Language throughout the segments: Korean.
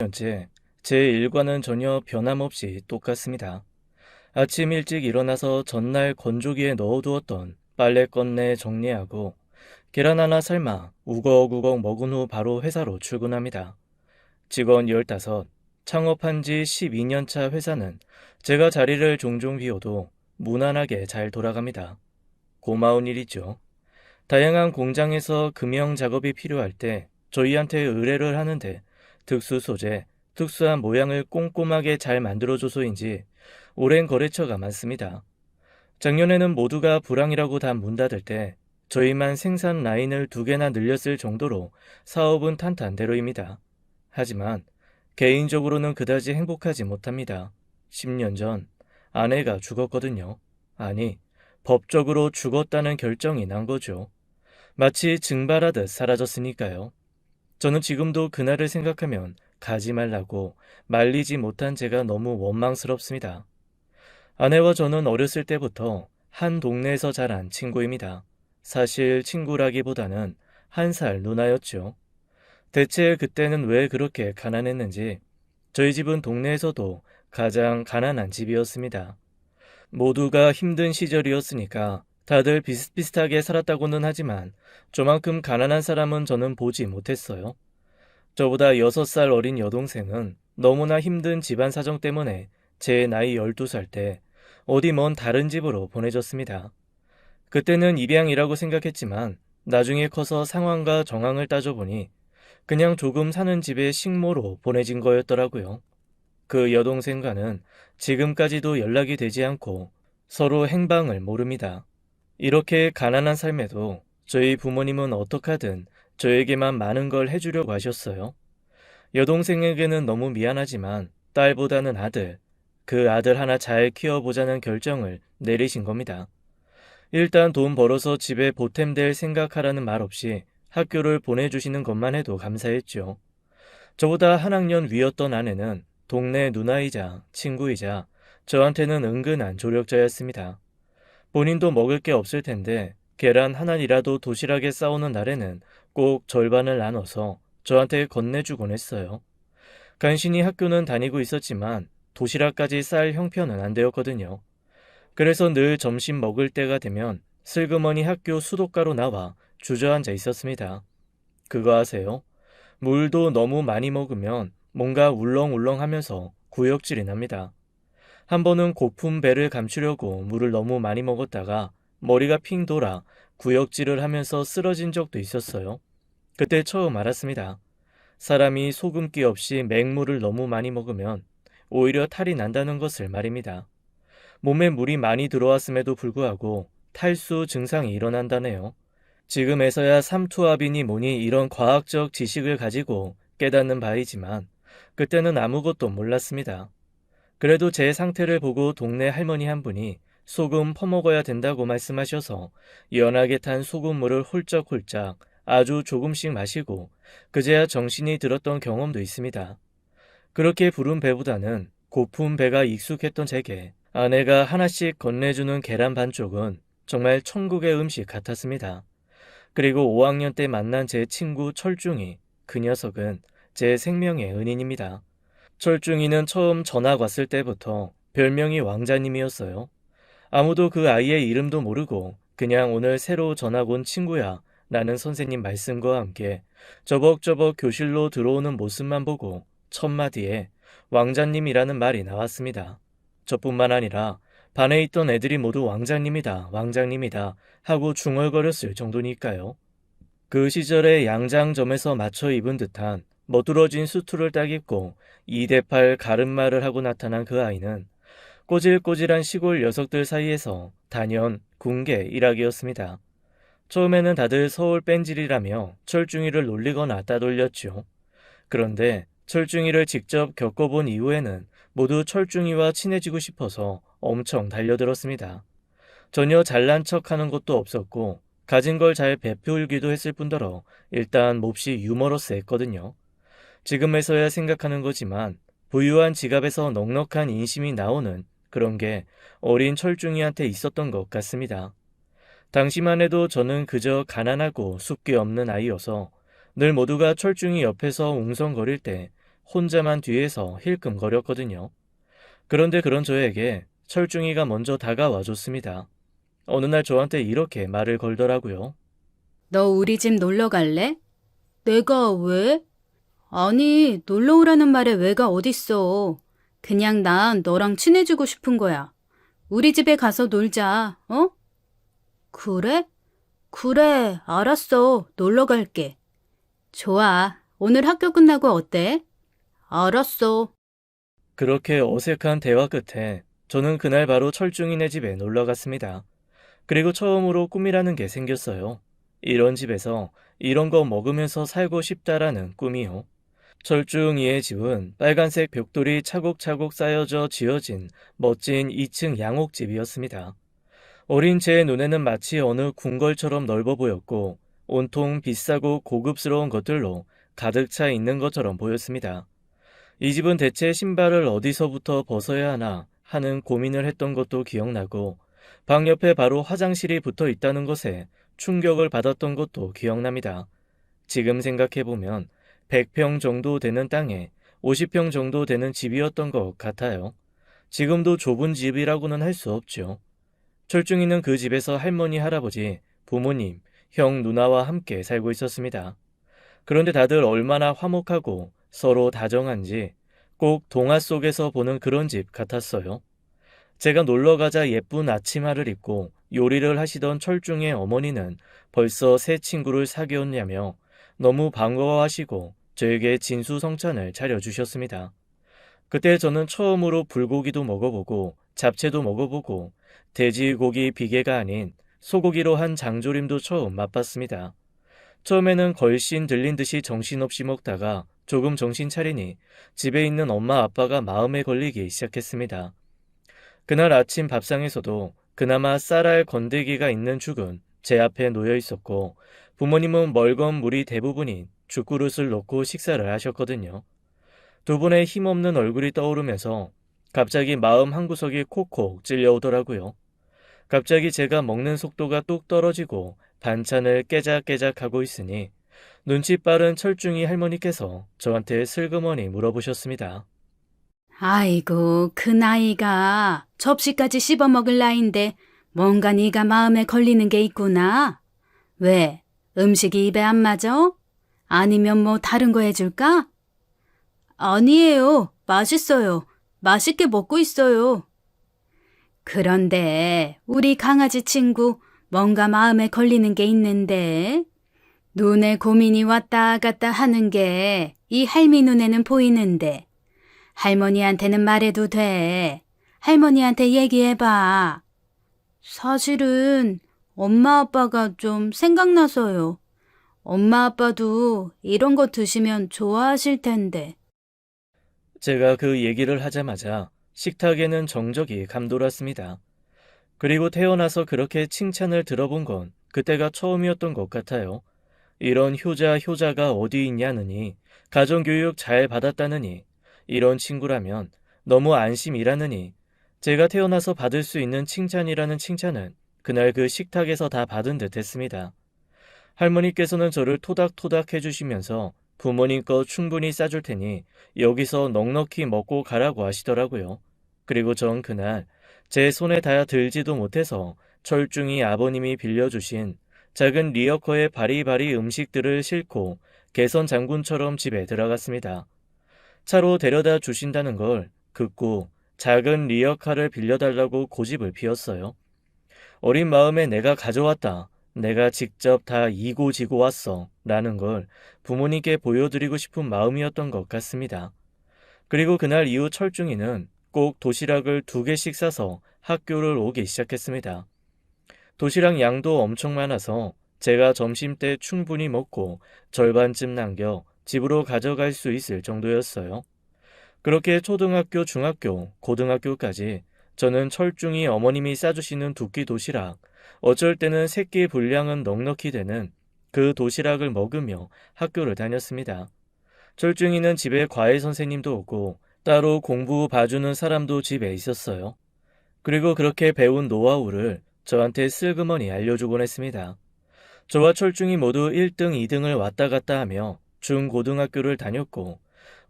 년째 제 일과는 전혀 변함없이 똑같습니다. 아침 일찍 일어나서 전날 건조기에 넣어두었던 빨래 꺼내 정리하고 계란 하나 삶아 우걱우걱 먹은 후 바로 회사로 출근합니다. 직원 15, 창업한 지 12년 차 회사는 제가 자리를 종종 비워도 무난하게 잘 돌아갑니다. 고마운 일이죠. 다양한 공장에서 금형 작업이 필요할 때 저희한테 의뢰를 하는데 특수 소재, 특수한 모양을 꼼꼼하게 잘 만들어줘서인지 오랜 거래처가 많습니다. 작년에는 모두가 불황이라고 다 문 닫을 때 저희만 생산 라인을 2개나 늘렸을 정도로 사업은 탄탄대로입니다. 하지만 개인적으로는 그다지 행복하지 못합니다. 10년 전 아내가 죽었거든요. 아니, 법적으로 죽었다는 결정이 난 거죠. 마치 증발하듯 사라졌으니까요. 저는 지금도 그날을 생각하면 가지 말라고 말리지 못한 제가 너무 원망스럽습니다. 아내와 저는 어렸을 때부터 한 동네에서 자란 친구입니다. 사실 친구라기보다는 1살 누나였죠. 대체 그때는 왜 그렇게 가난했는지 저희 집은 동네에서도 가장 가난한 집이었습니다. 모두가 힘든 시절이었으니까 다들 비슷비슷하게 살았다고는 하지만 저만큼 가난한 사람은 저는 보지 못했어요. 저보다 6살 어린 여동생은 너무나 힘든 집안 사정 때문에 제 나이 12살 때 어디 먼 다른 집으로 보내졌습니다. 그때는 입양이라고 생각했지만 나중에 커서 상황과 정황을 따져보니 그냥 조금 사는 집에 식모로 보내진 거였더라고요. 그 여동생과는 지금까지도 연락이 되지 않고 서로 행방을 모릅니다. 이렇게 가난한 삶에도 저희 부모님은 어떡하든 저에게만 많은 걸 해주려고 하셨어요. 여동생에게는 너무 미안하지만 딸보다는 아들, 그 아들 하나 잘 키워보자는 결정을 내리신 겁니다. 일단 돈 벌어서 집에 보탬될 생각하라는 말 없이 학교를 보내주시는 것만 해도 감사했죠. 저보다 한 학년 위였던 아내는 동네 누나이자 친구이자 저한테는 은근한 조력자였습니다. 본인도 먹을 게 없을 텐데 계란 하나이라도 도시락에 싸오는 날에는 꼭 절반을 나눠서 저한테 건네주곤 했어요. 간신히 학교는 다니고 있었지만 도시락까지 쌀 형편은 안 되었거든요. 그래서 늘 점심 먹을 때가 되면 슬그머니 학교 수도가로 나와 주저앉아 있었습니다. 그거 아세요? 물도 너무 많이 먹으면 뭔가 울렁울렁하면서 구역질이 납니다. 한 번은 고픈 배를 감추려고 물을 너무 많이 먹었다가 머리가 핑 돌아 구역질을 하면서 쓰러진 적도 있었어요. 그때 처음 알았습니다. 사람이 소금기 없이 맹물을 너무 많이 먹으면 오히려 탈이 난다는 것을 말입니다. 몸에 물이 많이 들어왔음에도 불구하고 탈수 증상이 일어난다네요. 지금에서야 삼투압이니 뭐니 이런 과학적 지식을 가지고 깨닫는 바이지만 그때는 아무것도 몰랐습니다. 그래도 제 상태를 보고 동네 할머니 한 분이 소금 퍼먹어야 된다고 말씀하셔서 연하게 탄 소금물을 홀짝홀짝 아주 조금씩 마시고 그제야 정신이 들었던 경험도 있습니다. 그렇게 부른 배보다는 고픈 배가 익숙했던 제게 아내가 하나씩 건네주는 계란 반쪽은 정말 천국의 음식 같았습니다. 그리고 5학년 때 만난 제 친구 철중이, 그 녀석은 제 생명의 은인입니다. 철중이는 처음 전학 왔을 때부터 별명이 왕자님이었어요. 아무도 그 아이의 이름도 모르고 그냥 오늘 새로 전학 온 친구야 라는 선생님 말씀과 함께 저벅저벅 교실로 들어오는 모습만 보고 첫 마디에 왕자님이라는 말이 나왔습니다. 저뿐만 아니라 반에 있던 애들이 모두 왕자님이다, 왕자님이다 하고 중얼거렸을 정도니까요. 그 시절에 양장점에서 맞춰 입은 듯한 멋들어진 수트를 딱 입고 2대8 가름말을 하고 나타난 그 아이는 꼬질꼬질한 시골 녀석들 사이에서 단연 궁계 일학이었습니다. 처음에는 다들 서울 뺀질이라며 철중이를 놀리거나 따돌렸죠. 그런데 철중이를 직접 겪어본 이후에는 모두 철중이와 친해지고 싶어서 엄청 달려들었습니다. 전혀 잘난 척하는 것도 없었고 가진 걸 잘 베풀기도 했을 뿐더러 일단 몹시 유머러스했거든요. 지금에서야 생각하는 거지만 부유한 지갑에서 넉넉한 인심이 나오는 그런 게 어린 철중이한테 있었던 것 같습니다. 당시만 해도 저는 그저 가난하고 숫기 없는 아이여서 늘 모두가 철중이 옆에서 웅성거릴 때 혼자만 뒤에서 힐끔거렸거든요. 그런데 그런 저에게 철중이가 먼저 다가와 줬습니다. 어느 날 저한테 이렇게 말을 걸더라고요. 너 우리 집 놀러 갈래? 내가 왜? 아니, 놀러 오라는 말에 왜가 어딨어. 그냥 난 너랑 친해지고 싶은 거야. 우리 집에 가서 놀자, 어? 그래? 그래, 알았어. 놀러 갈게. 좋아. 오늘 학교 끝나고 어때? 알았어. 그렇게 어색한 대화 끝에 저는 그날 바로 철중이네 집에 놀러 갔습니다. 그리고 처음으로 꿈이라는 게 생겼어요. 이런 집에서 이런 거 먹으면서 살고 싶다라는 꿈이요. 철중이의 집은 빨간색 벽돌이 차곡차곡 쌓여져 지어진 멋진 2층 양옥집이었습니다. 어린 제 눈에는 마치 어느 궁궐처럼 넓어 보였고 온통 비싸고 고급스러운 것들로 가득 차 있는 것처럼 보였습니다. 이 집은 대체 신발을 어디서부터 벗어야 하나 하는 고민을 했던 것도 기억나고 방 옆에 바로 화장실이 붙어 있다는 것에 충격을 받았던 것도 기억납니다. 지금 생각해보면 100평 정도 되는 땅에 50평 정도 되는 집이었던 것 같아요. 지금도 좁은 집이라고는 할 수 없죠. 철중이는 그 집에서 할머니, 할아버지, 부모님, 형, 누나와 함께 살고 있었습니다. 그런데 다들 얼마나 화목하고 서로 다정한지 꼭 동화 속에서 보는 그런 집 같았어요. 제가 놀러 가자 예쁜 앞치마를 입고 요리를 하시던 철중의 어머니는 벌써 새 친구를 사귀었냐며 너무 반가워하시고 저에게 진수성찬을 차려주셨습니다. 그때 저는 처음으로 불고기도 먹어보고 잡채도 먹어보고 돼지고기 비계가 아닌 소고기로 한 장조림도 처음 맛봤습니다. 처음에는 걸씬 들린 듯이 정신없이 먹다가 조금 정신 차리니 집에 있는 엄마 아빠가 마음에 걸리기 시작했습니다. 그날 아침 밥상에서도 그나마 쌀알 건더기가 있는 죽은 제 앞에 놓여 있었고 부모님은 멀건 물이 대부분인 죽그릇을 놓고 식사를 하셨거든요. 두 분의 힘없는 얼굴이 떠오르면서 갑자기 마음 한구석이 콕콕 찔려오더라고요. 갑자기 제가 먹는 속도가 뚝 떨어지고 반찬을 깨작깨작 하고 있으니 눈치 빠른 철중이 할머니께서 저한테 슬그머니 물어보셨습니다. 아이고, 그 나이가 접시까지 씹어먹을 나이인데 뭔가 네가 마음에 걸리는 게 있구나. 왜? 음식이 입에 안 맞아? 아니면 뭐 다른 거 해줄까? 아니에요. 맛있어요. 맛있게 먹고 있어요. 그런데 우리 강아지 친구 뭔가 마음에 걸리는 게 있는데 눈에 고민이 왔다 갔다 하는 게 이 할미 눈에는 보이는데 할머니한테는 말해도 돼. 할머니한테 얘기해봐. 사실은 엄마 아빠가 좀 생각나서요. 엄마 아빠도 이런 거 드시면 좋아하실 텐데. 제가 그 얘기를 하자마자 식탁에는 정적이 감돌았습니다. 그리고 태어나서 그렇게 칭찬을 들어본 건 그때가 처음이었던 것 같아요. 이런 효자가 어디 있냐느니, 가정교육 잘 받았다느니, 이런 친구라면 너무 안심이라느니, 제가 태어나서 받을 수 있는 칭찬이라는 칭찬은 그날 그 식탁에서 다 받은 듯 했습니다. 할머니께서는 저를 토닥토닥 해주시면서 부모님 거 충분히 싸줄 테니 여기서 넉넉히 먹고 가라고 하시더라고요. 그리고 전 그날 제 손에 닿아 들지도 못해서 철중이 아버님이 빌려주신 작은 리어커의 바리바리 음식들을 싣고 개선 장군처럼 집에 들어갔습니다. 차로 데려다 주신다는 걸 듣고 작은 리어카를 빌려달라고 고집을 피웠어요. 어린 마음에 내가 가져왔다. 내가 직접 다 이고지고 왔어. 라는 걸 부모님께 보여드리고 싶은 마음이었던 것 같습니다. 그리고 그날 이후 철중이는 꼭 도시락을 2개씩 싸서 학교를 오기 시작했습니다. 도시락 양도 엄청 많아서 제가 점심때 충분히 먹고 절반쯤 남겨 집으로 가져갈 수 있을 정도였어요. 그렇게 초등학교, 중학교, 고등학교까지 저는 철중이 어머님이 싸주시는 2끼 도시락, 어쩔 때는 3끼 분량은 넉넉히 되는 그 도시락을 먹으며 학교를 다녔습니다. 철중이는 집에 과외 선생님도 오고 따로 공부 봐주는 사람도 집에 있었어요. 그리고 그렇게 배운 노하우를 저한테 슬그머니 알려주곤 했습니다. 저와 철중이 모두 1등, 2등을 왔다 갔다 하며 중고등학교를 다녔고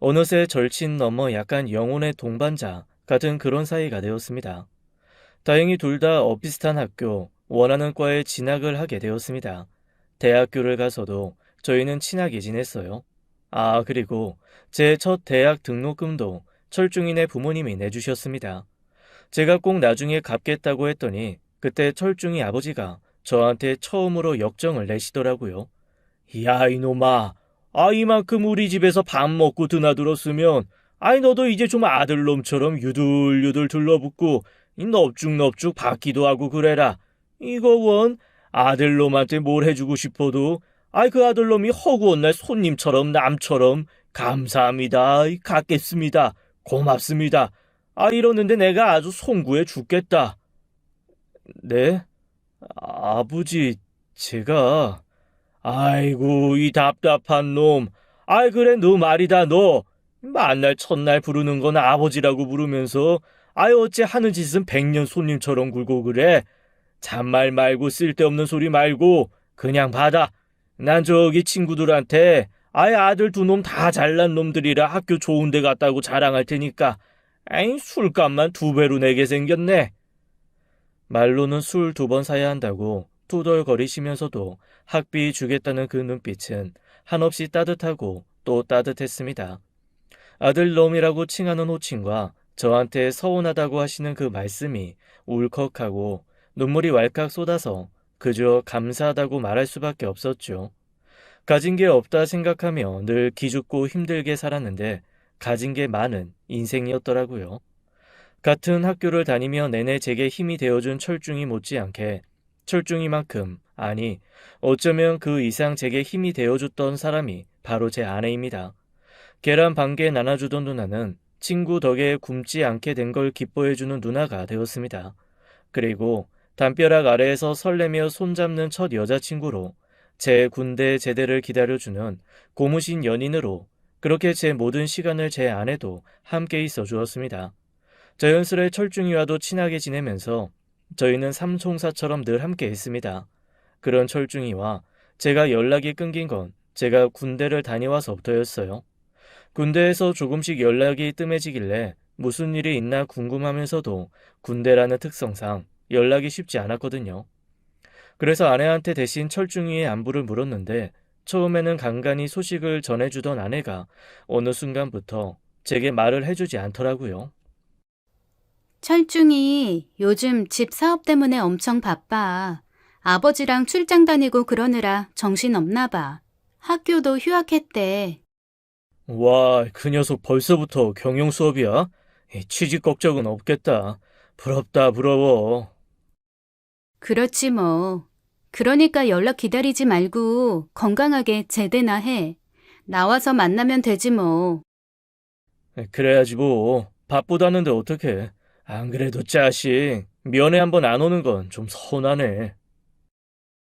어느새 절친 넘어 약간 영혼의 동반자 같은 그런 사이가 되었습니다. 다행히 둘 다 비슷한 학교, 원하는 과에 진학을 하게 되었습니다. 대학교를 가서도 저희는 친하게 지냈어요. 아, 그리고 제 첫 대학 등록금도 철중이네 부모님이 내주셨습니다. 제가 꼭 나중에 갚겠다고 했더니 그때 철중이 아버지가 저한테 처음으로 역정을 내시더라고요. 야, 이놈아. 이만큼 우리 집에서 밥 먹고 드나들었으면, 너도 이제 좀 아들놈처럼 유들유들 둘러붙고, 이 넙죽넙죽 받기도 하고 그래라. 이거 원, 아들놈한테 뭘 해주고 싶어도, 그 아들놈이 허구한 날 손님처럼 남처럼, 감사합니다. 갖겠습니다. 고맙습니다. 이러는데 내가 아주 송구해 죽겠다. 네? 아버지, 제가... 아이고, 이 답답한 놈. 그래, 너 말이다, 너. 만날 첫날 부르는 건 아버지라고 부르면서, 어째 하는 짓은 백년 손님처럼 굴고 그래. 잔말 말고 쓸데없는 소리 말고, 그냥 받아. 난 저기 친구들한테, 아들 두 놈 다 잘난 놈들이라 학교 좋은 데 갔다고 자랑할 테니까, 술값만 2배로 내게 생겼네. 말로는 술 2번 사야 한다고 투덜거리시면서도 학비 주겠다는 그 눈빛은 한없이 따뜻하고 또 따뜻했습니다. 아들놈이라고 칭하는 호칭과 저한테 서운하다고 하시는 그 말씀이 울컥하고 눈물이 왈칵 쏟아서 그저 감사하다고 말할 수밖에 없었죠. 가진 게 없다 생각하며 늘 기죽고 힘들게 살았는데 가진 게 많은 인생이었더라고요. 같은 학교를 다니며 내내 제게 힘이 되어준 철중이 못지않게 철중이만큼, 아니 어쩌면 그 이상 제게 힘이 되어줬던 사람이 바로 제 아내입니다. 계란 반 개 나눠주던 누나는 친구 덕에 굶지 않게 된 걸 기뻐해주는 누나가 되었습니다. 그리고 담벼락 아래에서 설레며 손잡는 첫 여자친구로 제 군대 제대를 기다려주는 고무신 연인으로 그렇게 제 모든 시간을 제 아내도 함께 있어 주었습니다. 자연스레 철중이와도 친하게 지내면서 저희는 삼총사처럼 늘 함께 했습니다. 그런 철중이와 제가 연락이 끊긴 건 제가 군대를 다녀와서부터였어요. 군대에서 조금씩 연락이 뜸해지길래 무슨 일이 있나 궁금하면서도 군대라는 특성상 연락이 쉽지 않았거든요. 그래서 아내한테 대신 철중이의 안부를 물었는데 처음에는 간간히 소식을 전해주던 아내가 어느 순간부터 제게 말을 해주지 않더라고요. 철중이 요즘 집 사업 때문에 엄청 바빠. 아버지랑 출장 다니고 그러느라 정신없나 봐. 학교도 휴학했대. 와, 그 녀석 벌써부터 경영 수업이야? 취직 걱정은 없겠다. 부럽다, 부러워. 그렇지 뭐. 그러니까 연락 기다리지 말고 건강하게 제대나 해. 나와서 만나면 되지 뭐. 그래야지 뭐. 바쁘다는데 어떡해. 안 그래도 자식, 면회 한번 안 오는 건 좀 서운하네.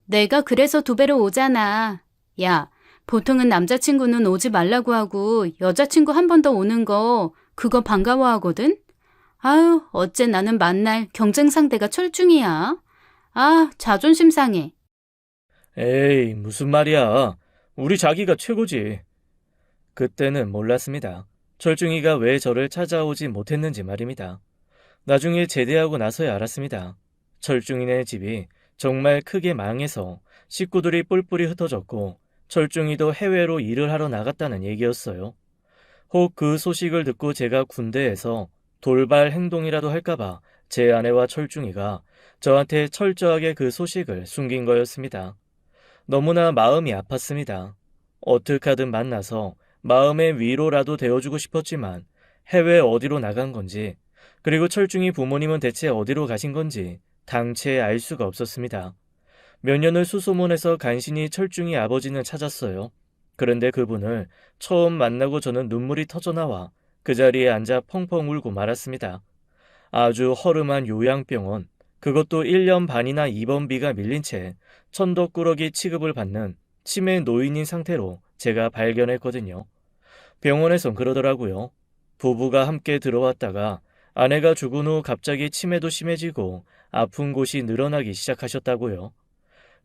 내가 그래서 2배로 오잖아. 야, 보통은 남자친구는 오지 말라고 하고 여자친구 한 번 더 오는 거 그거 반가워하거든? 아유, 어째 나는 만날 경쟁 상대가 철중이야. 자존심 상해. 에이, 무슨 말이야. 우리 자기가 최고지. 그때는 몰랐습니다. 철중이가 왜 저를 찾아오지 못했는지 말입니다. 나중에 제대하고 나서야 알았습니다. 철중이네 집이 정말 크게 망해서 식구들이 뿔뿔이 흩어졌고 철중이도 해외로 일을 하러 나갔다는 얘기였어요. 혹 그 소식을 듣고 제가 군대에서 돌발 행동이라도 할까봐 제 아내와 철중이가 저한테 철저하게 그 소식을 숨긴 거였습니다. 너무나 마음이 아팠습니다. 어떻게 하든 만나서 마음의 위로라도 되어주고 싶었지만 해외 어디로 나간 건지 그리고 철중이 부모님은 대체 어디로 가신 건지 당최 알 수가 없었습니다. 몇 년을 수소문해서 간신히 철중이 아버지는 찾았어요. 그런데 그분을 처음 만나고 저는 눈물이 터져나와 그 자리에 앉아 펑펑 울고 말았습니다. 아주 허름한 요양병원, 그것도 1년 반이나 입원비가 밀린 채 천덕꾸러기 취급을 받는 치매 노인인 상태로 제가 발견했거든요. 병원에선 그러더라고요. 부부가 함께 들어왔다가 아내가 죽은 후 갑자기 치매도 심해지고 아픈 곳이 늘어나기 시작하셨다고요.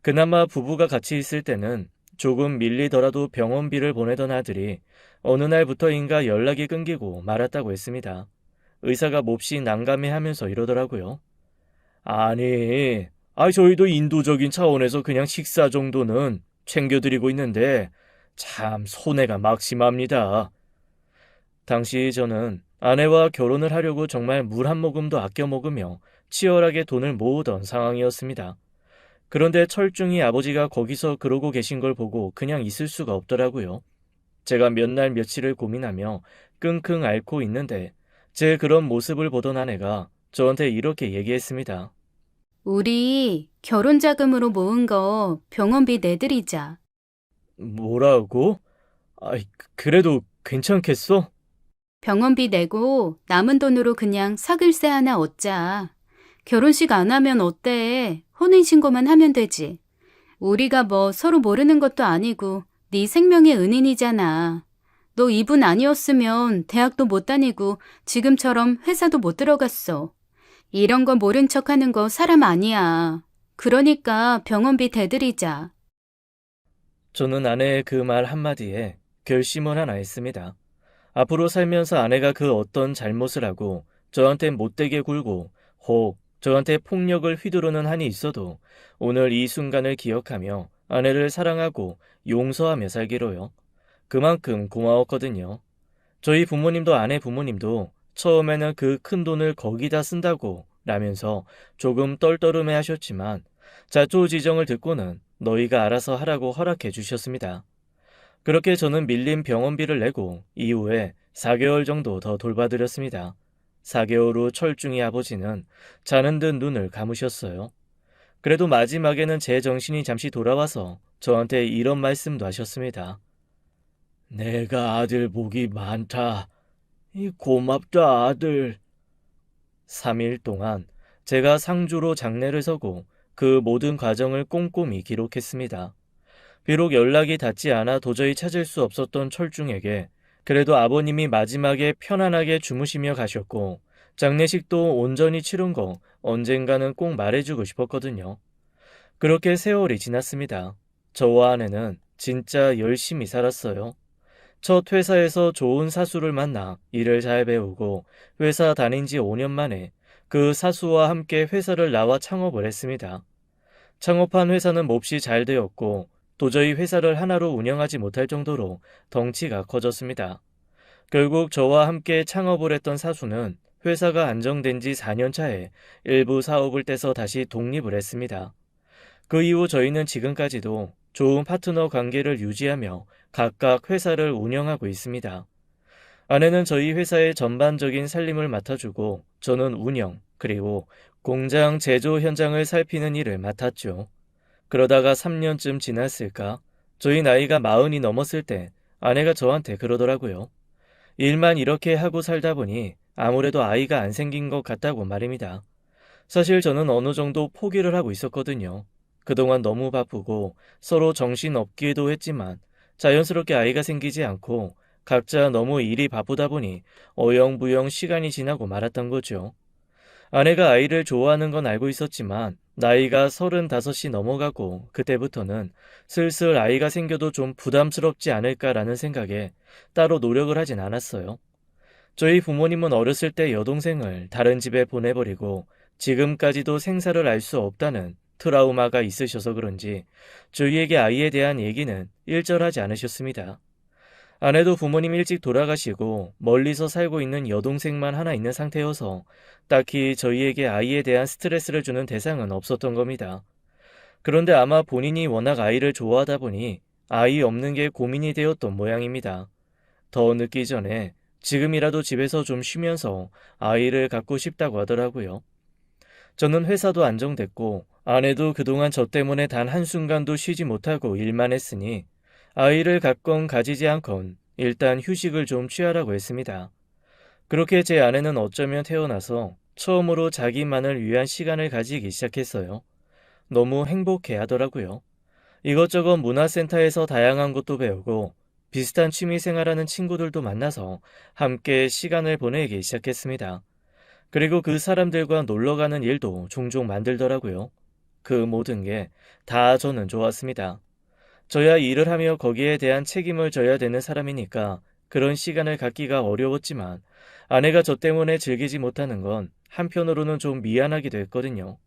그나마 부부가 같이 있을 때는 조금 밀리더라도 병원비를 보내던 아들이 어느 날부터인가 연락이 끊기고 말았다고 했습니다. 의사가 몹시 난감해하면서 이러더라고요. 아니, 저희도 인도적인 차원에서 그냥 식사 정도는 챙겨드리고 있는데 참 손해가 막심합니다. 당시 저는 아내와 결혼을 하려고 정말 물 한 모금도 아껴 먹으며 치열하게 돈을 모으던 상황이었습니다. 그런데 철중이 아버지가 거기서 그러고 계신 걸 보고 그냥 있을 수가 없더라고요. 제가 몇 날 며칠을 고민하며 끙끙 앓고 있는데 제 그런 모습을 보던 아내가 저한테 이렇게 얘기했습니다. 우리 결혼 자금으로 모은 거 병원비 내드리자. 뭐라고? 그래도 괜찮겠어? 병원비 내고 남은 돈으로 그냥 사글세 하나 얻자. 결혼식 안 하면 어때? 혼인신고만 하면 되지. 우리가 뭐 서로 모르는 것도 아니고 네 생명의 은인이잖아. 너 이분 아니었으면 대학도 못 다니고 지금처럼 회사도 못 들어갔어. 이런 거 모른 척하는 거 사람 아니야. 그러니까 병원비 대드리자. 저는 아내의 그 말 한마디에 결심을 하나 했습니다. 앞으로 살면서 아내가 그 어떤 잘못을 하고 저한테 못되게 굴고 혹 저한테 폭력을 휘두르는 한이 있어도 오늘 이 순간을 기억하며 아내를 사랑하고 용서하며 살기로요. 그만큼 고마웠거든요. 저희 부모님도 아내 부모님도 처음에는 그 큰 돈을 거기다 쓴다고 라면서 조금 떨떠름해 하셨지만 자초지정을 듣고는 너희가 알아서 하라고 허락해 주셨습니다. 그렇게 저는 밀린 병원비를 내고 이후에 4개월 정도 더 돌봐드렸습니다. 4개월 후 철중이 아버지는 자는 듯 눈을 감으셨어요. 그래도 마지막에는 제 정신이 잠시 돌아와서 저한테 이런 말씀도 하셨습니다. 내가 아들 복이 많다. 고맙다 아들. 3일 동안 제가 상주로 장례를 서고 그 모든 과정을 꼼꼼히 기록했습니다. 비록 연락이 닿지 않아 도저히 찾을 수 없었던 철중에게 그래도 아버님이 마지막에 편안하게 주무시며 가셨고 장례식도 온전히 치른 거 언젠가는 꼭 말해주고 싶었거든요. 그렇게 세월이 지났습니다. 저와 아내는 진짜 열심히 살았어요. 첫 회사에서 좋은 사수를 만나 일을 잘 배우고 회사 다닌 지 5년 만에 그 사수와 함께 회사를 나와 창업을 했습니다. 창업한 회사는 몹시 잘 되었고 도저히 회사를 하나로 운영하지 못할 정도로 덩치가 커졌습니다. 결국 저와 함께 창업을 했던 사수는 회사가 안정된 지 4년 차에 일부 사업을 떼서 다시 독립을 했습니다. 그 이후 저희는 지금까지도 좋은 파트너 관계를 유지하며 각각 회사를 운영하고 있습니다. 아내는 저희 회사의 전반적인 살림을 맡아주고 저는 운영 그리고 공장 제조 현장을 살피는 일을 맡았죠. 그러다가 3년쯤 지났을까? 저희 나이가 40이 넘었을 때 아내가 저한테 그러더라고요. 일만 이렇게 하고 살다 보니 아무래도 아이가 안 생긴 것 같다고 말입니다. 사실 저는 어느 정도 포기를 하고 있었거든요. 그동안 너무 바쁘고 서로 정신없기도 했지만 자연스럽게 아이가 생기지 않고 각자 너무 일이 바쁘다 보니 어영부영 시간이 지나고 말았던 거죠. 아내가 아이를 좋아하는 건 알고 있었지만 나이가 35이 넘어가고 그때부터는 슬슬 아이가 생겨도 좀 부담스럽지 않을까라는 생각에 따로 노력을 하진 않았어요. 저희 부모님은 어렸을 때 여동생을 다른 집에 보내버리고 지금까지도 생사를 알 수 없다는 트라우마가 있으셔서 그런지 저희에게 아이에 대한 얘기는 일절하지 않으셨습니다. 아내도 부모님 일찍 돌아가시고 멀리서 살고 있는 여동생만 하나 있는 상태여서 딱히 저희에게 아이에 대한 스트레스를 주는 대상은 없었던 겁니다. 그런데 아마 본인이 워낙 아이를 좋아하다 보니 아이 없는 게 고민이 되었던 모양입니다. 더 늦기 전에 지금이라도 집에서 좀 쉬면서 아이를 갖고 싶다고 하더라고요. 저는 회사도 안정됐고 아내도 그동안 저 때문에 단 한순간도 쉬지 못하고 일만 했으니 아이를 갖건 가지지 않건 일단 휴식을 좀 취하라고 했습니다. 그렇게 제 아내는 어쩌면 태어나서 처음으로 자기만을 위한 시간을 가지기 시작했어요. 너무 행복해 하더라고요. 이것저것 문화센터에서 다양한 것도 배우고 비슷한 취미 생활하는 친구들도 만나서 함께 시간을 보내기 시작했습니다. 그리고 그 사람들과 놀러 가는 일도 종종 만들더라고요. 그 모든 게 다 저는 좋았습니다. 저야 일을 하며 거기에 대한 책임을 져야 되는 사람이니까 그런 시간을 갖기가 어려웠지만 아내가 저 때문에 즐기지 못하는 건 한편으로는 좀 미안하기도 했거든요.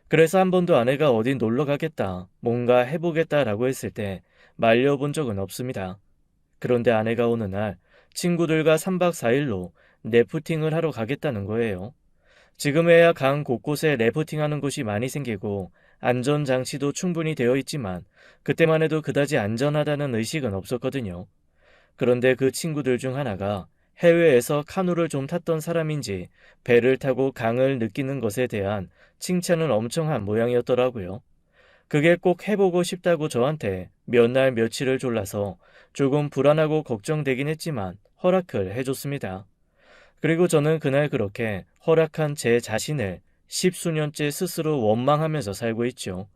그래서 한 번도 아내가 어디 놀러 가겠다, 뭔가 해보겠다라고 했을 때 말려본 적은 없습니다. 그런데 아내가 어느 날 친구들과 3박 4일로 래프팅을 하러 가겠다는 거예요. 지금에야 강 곳곳에 래프팅하는 곳이 많이 생기고 안전장치도 충분히 되어 있지만 그때만 해도 그다지 안전하다는 의식은 없었거든요. 그런데 그 친구들 중 하나가 해외에서 카누를 좀 탔던 사람인지 배를 타고 강을 느끼는 것에 대한 칭찬을 엄청 한 모양이었더라고요. 그게 꼭 해보고 싶다고 저한테 몇 날 며칠을 졸라서 조금 불안하고 걱정되긴 했지만 허락을 해줬습니다. 그리고 저는 그날 그렇게 허락한 제 자신을 10수년째 스스로 원망하면서 살고 있죠.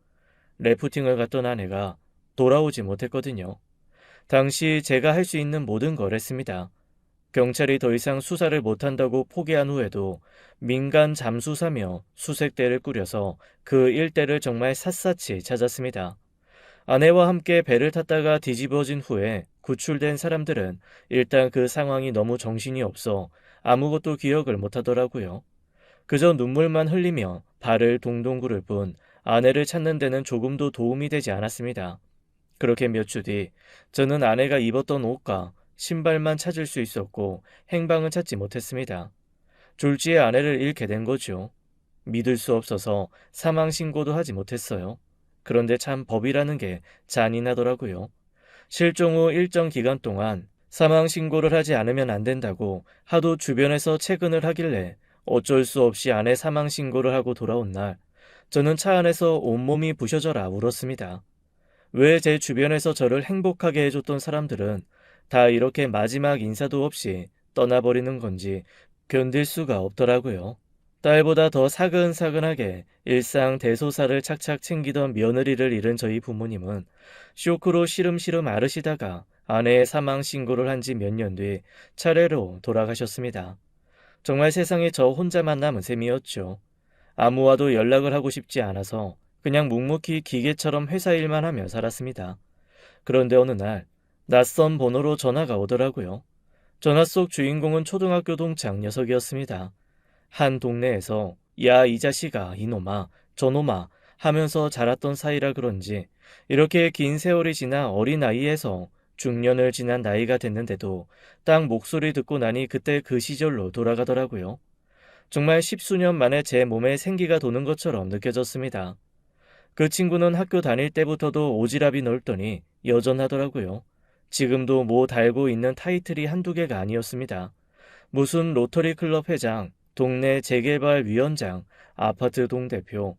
래프팅을 갔던 아내가 돌아오지 못했거든요. 당시 제가 할 수 있는 모든 걸 했습니다. 경찰이 더 이상 수사를 못한다고 포기한 후에도 민간 잠수사며 수색대를 꾸려서 그 일대를 정말 샅샅이 찾았습니다. 아내와 함께 배를 탔다가 뒤집어진 후에 구출된 사람들은 일단 그 상황이 너무 정신이 없어 아무것도 기억을 못하더라고요. 그저 눈물만 흘리며 발을 동동 구를 뿐 아내를 찾는 데는 조금도 도움이 되지 않았습니다. 그렇게 몇 주 뒤 저는 아내가 입었던 옷과 신발만 찾을 수 있었고 행방은 찾지 못했습니다. 졸지에 아내를 잃게 된 거죠. 믿을 수 없어서 사망 신고도 하지 못했어요. 그런데 참 법이라는 게 잔인하더라고요. 실종 후 일정 기간 동안 사망 신고를 하지 않으면 안 된다고 하도 주변에서 체근을 하길래 어쩔 수 없이 아내 사망 신고를 하고 돌아온 날 저는 차 안에서 온몸이 부셔져라 울었습니다. 왜 제 주변에서 저를 행복하게 해줬던 사람들은 다 이렇게 마지막 인사도 없이 떠나버리는 건지 견딜 수가 없더라고요. 딸보다 더 사근사근하게 일상 대소사를 착착 챙기던 며느리를 잃은 저희 부모님은 쇼크로 시름시름 앓으시다가 아내의 사망 신고를 한 지 몇 년 뒤 차례로 돌아가셨습니다. 정말 세상에 저 혼자만 남은 셈이었죠. 아무와도 연락을 하고 싶지 않아서 그냥 묵묵히 기계처럼 회사 일만 하며 살았습니다. 그런데 어느 날 낯선 번호로 전화가 오더라고요. 전화 속 주인공은 초등학교 동창 녀석이었습니다. 한 동네에서 야, 이 자식아, 이놈아, 저놈아 하면서 자랐던 사이라 그런지 이렇게 긴 세월이 지나 어린 나이에서 중년을 지난 나이가 됐는데도 딱 목소리 듣고 나니 그때 그 시절로 돌아가더라고요. 정말 10수년 만에 제 몸에 생기가 도는 것처럼 느껴졌습니다. 그 친구는 학교 다닐 때부터도 오지랖이 넓더니 여전하더라고요. 지금도 뭐 달고 있는 타이틀이 한두 개가 아니었습니다. 무슨 로터리 클럽 회장, 동네 재개발 위원장, 아파트 동대표,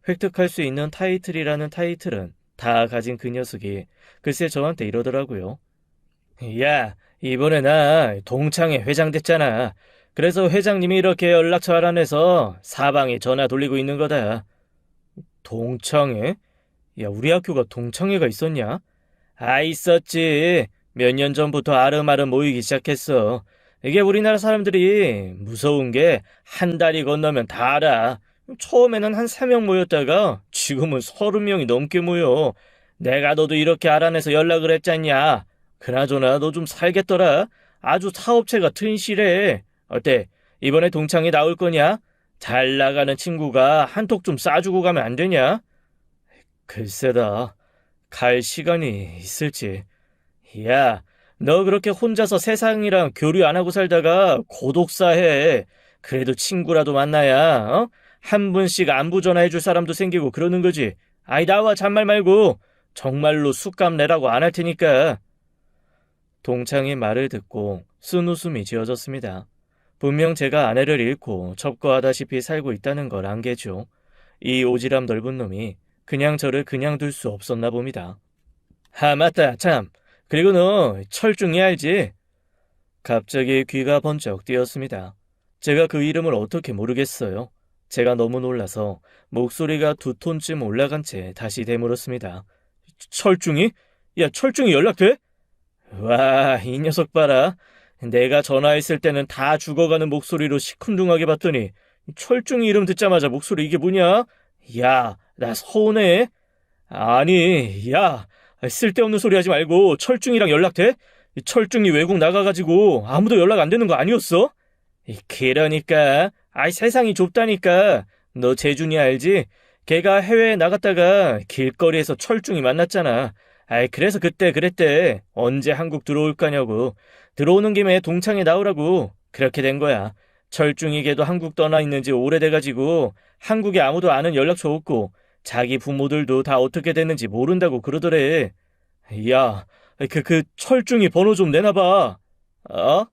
획득할 수 있는 타이틀이라는 타이틀은 다 가진 그 녀석이 글쎄 저한테 이러더라고요. 야, 이번에 나 동창회 회장 됐잖아. 그래서 회장님이 이렇게 연락처 알아내서 사방에 전화 돌리고 있는 거다. 동창회? 야, 우리 학교가 동창회가 있었냐? 아, 있었지. 몇 년 전부터 아름아름 모이기 시작했어. 이게 우리나라 사람들이 무서운 게 한 달이 건너면 다 알아. 처음에는 한 3명 모였다가 지금은 30명이 넘게 모여. 내가 너도 이렇게 알아내서 연락을 했잖냐. 그나저나 너 좀 살겠더라. 아주 사업체가 튼실해. 어때? 이번에 동창회 나올 거냐? 잘 나가는 친구가 한턱 좀 싸주고 가면 안 되냐? 글쎄다. 갈 시간이 있을지. 야, 너 그렇게 혼자서 세상이랑 교류 안 하고 살다가 고독사 해. 그래도 친구라도 만나야, 어? 한 분씩 안부 전화해줄 사람도 생기고 그러는 거지. 아이, 나와 잔말 말고 정말로 숟감 내라고 안 할 테니까. 동창의 말을 듣고 쓴웃음이 지어졌습니다. 분명 제가 아내를 잃고 첩거하다시피 살고 있다는 걸 안개죠. 이 오지랖 넓은 놈이 그냥 저를 그냥 둘 수 없었나 봅니다. 아, 맞다, 참. 그리고 너 철중이 알지? 갑자기 귀가 번쩍 뜨였습니다. 제가 그 이름을 어떻게 모르겠어요. 제가 너무 놀라서 목소리가 2톤쯤 올라간 채 다시 되물었습니다. 철중이? 야, 철중이 연락돼? 와, 이 녀석 봐라. 내가 전화했을 때는 다 죽어가는 목소리로 시큰둥하게 봤더니 철중이 이름 듣자마자 목소리 이게 뭐냐? 야, 나 서운해. 아니, 야, 쓸데없는 소리 하지 말고 철중이랑 연락돼? 철중이 외국 나가가지고 아무도 연락 안 되는 거 아니었어? 그러니까 세상이 좁다니까. 너 재준이 알지? 걔가 해외에 나갔다가 길거리에서 철중이 만났잖아. 그래서 그때 그랬대. 언제 한국 들어올 거냐고. 들어오는 김에 동창회 나오라고. 그렇게 된 거야. 철중이 걔도 한국 떠나 있는지 오래돼가지고 한국에 아무도 아는 연락처 없고 자기 부모들도 다 어떻게 됐는지 모른다고 그러더래. 야, 그 철중이 번호 좀 내놔봐. 어?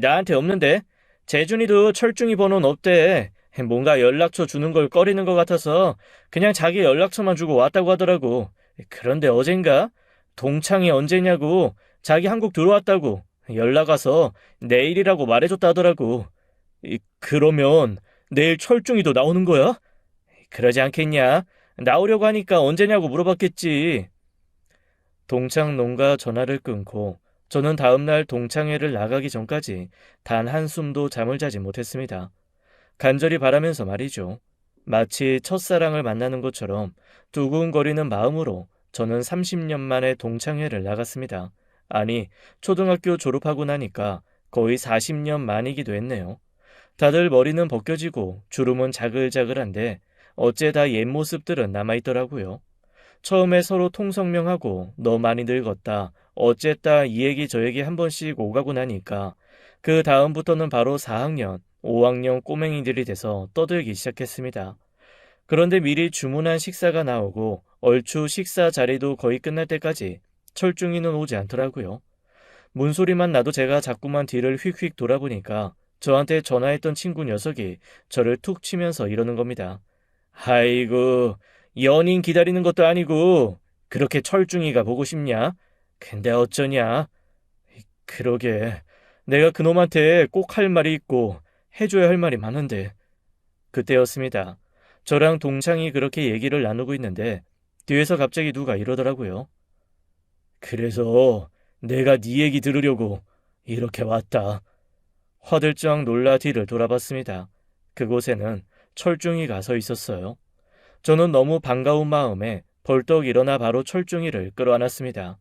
나한테 없는데. 재준이도 철중이 번호는 없대. 뭔가 연락처 주는 걸 꺼리는 것 같아서 그냥 자기 연락처만 주고 왔다고 하더라고. 그런데 어젠가 동창이 언제냐고 자기 한국 들어왔다고 연락 와서 내일이라고 말해줬다 하더라고. 그러면 내일 철중이도 나오는 거야? 그러지 않겠냐? 나오려고 하니까 언제냐고 물어봤겠지. 동창농가 전화를 끊고 저는 다음날 동창회를 나가기 전까지 단 한숨도 잠을 자지 못했습니다. 간절히 바라면서 말이죠. 마치 첫사랑을 만나는 것처럼 두근거리는 마음으로 저는 30년 만에 동창회를 나갔습니다. 아니, 초등학교 졸업하고 나니까 거의 40년 만이기도 했네요. 다들 머리는 벗겨지고 주름은 자글자글한데 어째 다 옛 모습들은 남아있더라고요. 처음에 서로 통성명하고 너 많이 늙었다, 어쨌다 이 얘기 저 얘기 한 번씩 오가고 나니까 그 다음부터는 바로 4학년, 5학년 꼬맹이들이 돼서 떠들기 시작했습니다. 그런데 미리 주문한 식사가 나오고 얼추 식사 자리도 거의 끝날 때까지 철중이는 오지 않더라고요. 문소리만 나도 제가 자꾸만 뒤를 휙휙 돌아보니까 저한테 전화했던 친구 녀석이 저를 툭 치면서 이러는 겁니다. 아이고, 연인 기다리는 것도 아니고 그렇게 철중이가 보고 싶냐? 근데 어쩌냐? 그러게, 내가 그놈한테 꼭 할 말이 있고 해줘야 할 말이 많은데. 그때였습니다. 저랑 동창이 그렇게 얘기를 나누고 있는데 뒤에서 갑자기 누가 이러더라고요. 그래서 내가 네 얘기 들으려고 이렇게 왔다. 화들짝 놀라 뒤를 돌아봤습니다. 그곳에는 철중이가 서 있었어요. 저는 너무 반가운 마음에 벌떡 일어나 바로 철중이를 끌어안았습니다.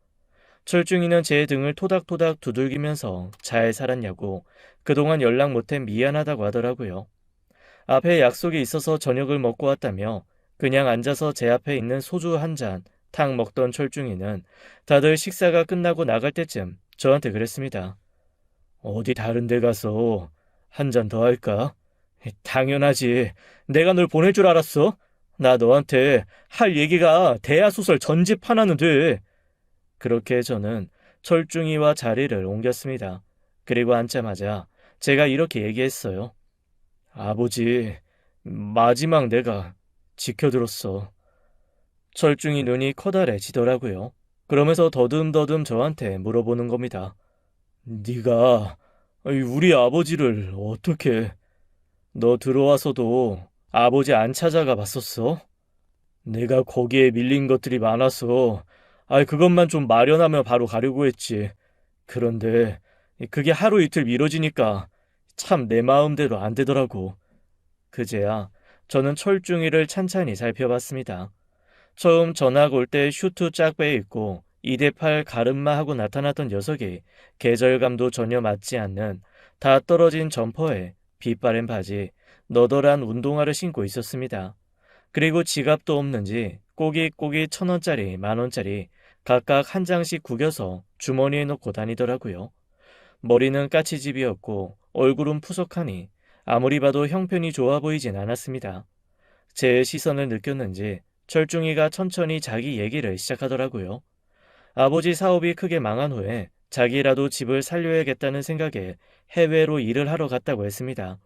철중이는 제 등을 토닥토닥 두들기면서 잘 살았냐고 그동안 연락 못해 미안하다고 하더라고요. 앞에 약속이 있어서 저녁을 먹고 왔다며 그냥 앉아서 제 앞에 있는 소주 한 잔 탁 먹던 철중이는 다들 식사가 끝나고 나갈 때쯤 저한테 그랬습니다. 어디 다른 데 가서 한 잔 더 할까? 당연하지. 내가 널 보낼 줄 알았어? 나 너한테 할 얘기가 대하소설 전집 하나는 돼. 그렇게 저는 철중이와 자리를 옮겼습니다. 그리고 앉자마자 제가 이렇게 얘기했어요. 아버지, 마지막 내가 지켜들었어. 철중이 눈이 커다래지더라고요. 그러면서 더듬더듬 저한테 물어보는 겁니다. 네가 우리 아버지를 어떻게... 너 들어와서도 아버지 안 찾아가 봤었어? 내가 거기에 밀린 것들이 많아서 그것만 좀 마련하며 바로 가려고 했지. 그런데 그게 하루 이틀 미뤄지니까 참 내 마음대로 안 되더라고. 그제야 저는 철중이를 찬찬히 살펴봤습니다. 처음 전학 올 때 슈트 짝배에 입고 2대8 가름마 하고 나타났던 녀석이 계절감도 전혀 맞지 않는 다 떨어진 점퍼에 빗바랜 바지, 너덜한 운동화를 신고 있었습니다. 그리고 지갑도 없는지 꼬깃꼬깃 1,000원짜리, 만원짜리 각각 한 장씩 구겨서 주머니에 넣고 다니더라고요. 머리는 까치집이었고 얼굴은 푸석하니 아무리 봐도 형편이 좋아 보이진 않았습니다. 제 시선을 느꼈는지 철중이가 천천히 자기 얘기를 시작하더라고요. 아버지 사업이 크게 망한 후에 자기라도 집을 살려야겠다는 생각에 해외로 일을 하러 갔다고 했습니다.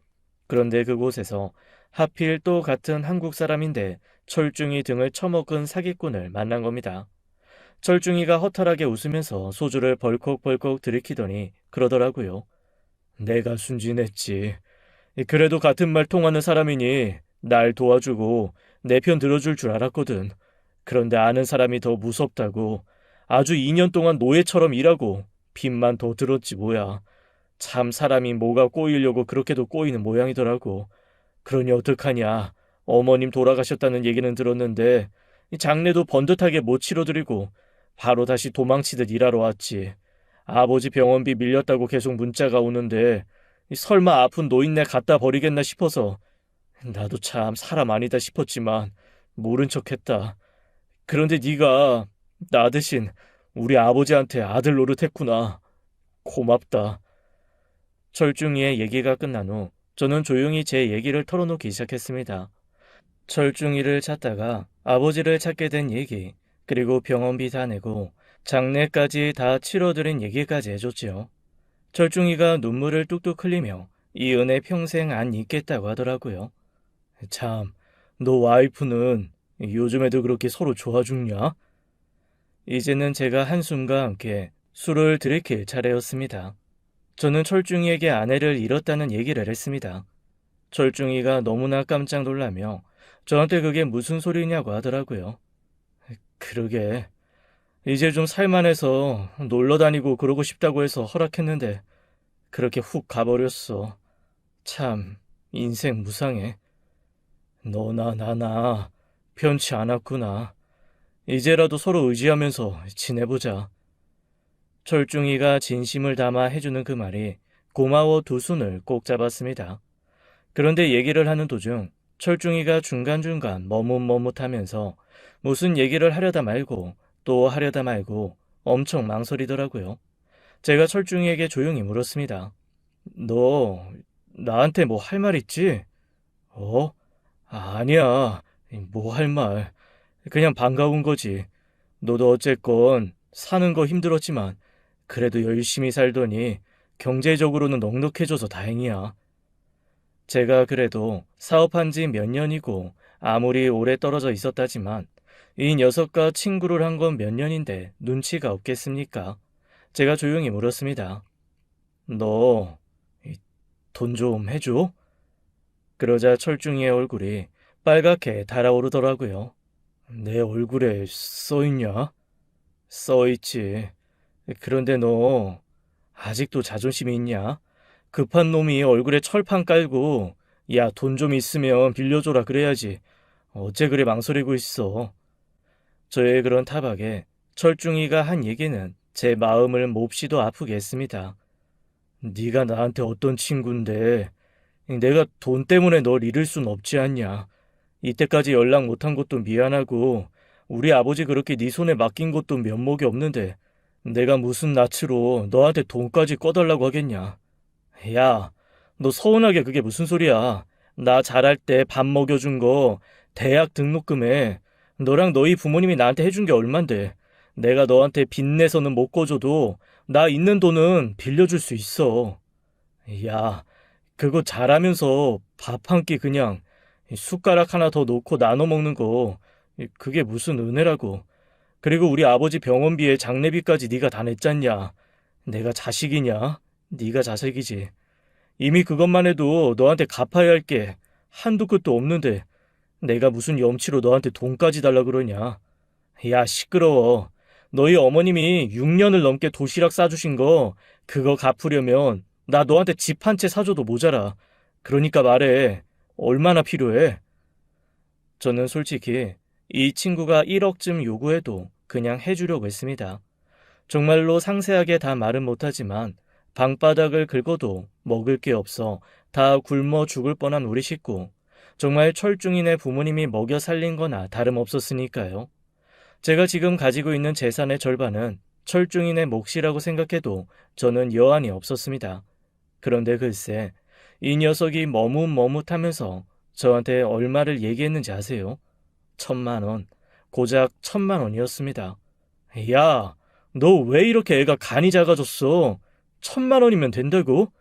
그런데 그곳에서 하필 또 같은 한국 사람인데 철중이 등을 처먹은 사기꾼을 만난 겁니다. 철중이가 허탈하게 웃으면서 소주를 벌컥벌컥 들이키더니 그러더라고요. 내가 순진했지. 그래도 같은 말 통하는 사람이니 날 도와주고 내 편 들어줄 줄 알았거든. 그런데 아는 사람이 더 무섭다고 아주 2년 동안 노예처럼 일하고 빚만 더 들었지 뭐야. 참 사람이 뭐가 꼬이려고 그렇게도 꼬이는 모양이더라고. 그러니 어떡하냐. 어머님 돌아가셨다는 얘기는 들었는데 장례도 번듯하게 못 치러드리고 바로 다시 도망치듯 일하러 왔지. 아버지 병원비 밀렸다고 계속 문자가 오는데 설마 아픈 노인네 갖다 버리겠나 싶어서 나도 참 사람 아니다 싶었지만 모른 척했다. 그런데 네가 나 대신 우리 아버지한테 아들 노릇했구나. 고맙다. 철중이의 얘기가 끝난 후 저는 조용히 제 얘기를 털어놓기 시작했습니다. 철중이를 찾다가 아버지를 찾게 된 얘기, 그리고 병원비 다 내고 장례까지 다 치러드린 얘기까지 해줬지요. 철중이가 눈물을 뚝뚝 흘리며 이 은혜 평생 안 잊겠다고 하더라고요. 참, 너 와이프는 요즘에도 그렇게 서로 좋아 죽냐? 이제는 제가 한숨과 함께 술을 들이킬 차례였습니다. 저는 철중이에게 아내를 잃었다는 얘기를 했습니다. 철중이가 너무나 깜짝 놀라며 저한테 그게 무슨 소리냐고 하더라고요. 그러게, 이제 좀 살만해서 놀러 다니고 그러고 싶다고 해서 허락했는데 그렇게 훅 가버렸어. 참, 인생 무상해. 너나 나나 편치 않았구나. 이제라도 서로 의지하면서 지내보자. 철중이가 진심을 담아 해주는 그 말이 고마워 두 손을 꼭 잡았습니다. 그런데 얘기를 하는 도중 철중이가 중간중간 머뭇머뭇하면서 무슨 얘기를 하려다 말고 또 하려다 말고 엄청 망설이더라고요. 제가 철중이에게 조용히 물었습니다. 너 나한테 뭐 할 말 있지? 어? 아니야. 뭐 할 말. 그냥 반가운 거지. 너도 어쨌건 사는 거 힘들었지만 그래도 열심히 살더니 경제적으로는 넉넉해져서 다행이야. 제가 그래도 사업한 지 몇 년이고 아무리 오래 떨어져 있었다지만 이 녀석과 친구를 한 건 몇 년인데 눈치가 없겠습니까? 제가 조용히 물었습니다. 너 돈 좀 해줘? 그러자 철중이의 얼굴이 빨갛게 달아오르더라고요. 내 얼굴에 써있냐? 써있지. 그런데 너 아직도 자존심이 있냐? 급한 놈이 얼굴에 철판 깔고 야, 돈 좀 있으면 빌려줘라 그래야지. 어째 그래 망설이고 있어. 저의 그런 타박에 철중이가 한 얘기는 제 마음을 몹시도 아프게 했습니다. 네가 나한테 어떤 친구인데 내가 돈 때문에 널 잃을 순 없지 않냐. 이때까지 연락 못한 것도 미안하고 우리 아버지 그렇게 네 손에 맡긴 것도 면목이 없는데 내가 무슨 낯으로 너한테 돈까지 꺼달라고 하겠냐. 야, 너 서운하게 그게 무슨 소리야. 나 잘할 때 밥 먹여준 거 대학 등록금에 너랑 너희 부모님이 나한테 해준 게 얼만데 내가 너한테 빚내서는 못 꺼줘도 나 있는 돈은 빌려줄 수 있어. 야, 그거 잘하면서 밥 한 끼 그냥 숟가락 하나 더 놓고 나눠 먹는 거 그게 무슨 은혜라고. 그리고 우리 아버지 병원비에 장례비까지 네가 다 냈잖냐. 내가 자식이냐? 네가 자식이지. 이미 그것만 해도 너한테 갚아야 할 게 한두 끝도 없는데 내가 무슨 염치로 너한테 돈까지 달라 그러냐. 야, 시끄러워. 너희 어머님이 6년을 넘게 도시락 싸주신 거 그거 갚으려면 나 너한테 집 한 채 사줘도 모자라. 그러니까 말해. 얼마나 필요해? 저는 솔직히 이 친구가 1억쯤 요구해도 그냥 해주려고 했습니다. 정말로 상세하게 다 말은 못하지만 방바닥을 긁어도 먹을 게 없어 다 굶어 죽을 뻔한 우리 식구. 정말 철중이네 부모님이 먹여 살린 거나 다름없었으니까요. 제가 지금 가지고 있는 재산의 절반은 철중이네 몫이라고 생각해도 저는 여한이 없었습니다. 그런데 글쎄, 이 녀석이 머뭇머뭇하면서 저한테 얼마를 얘기했는지 아세요? 1,000만 원, 고작 1,000만 원이었습니다. 야, 너 왜 이렇게 애가 간이 작아졌어? 1,000만 원이면 된다고?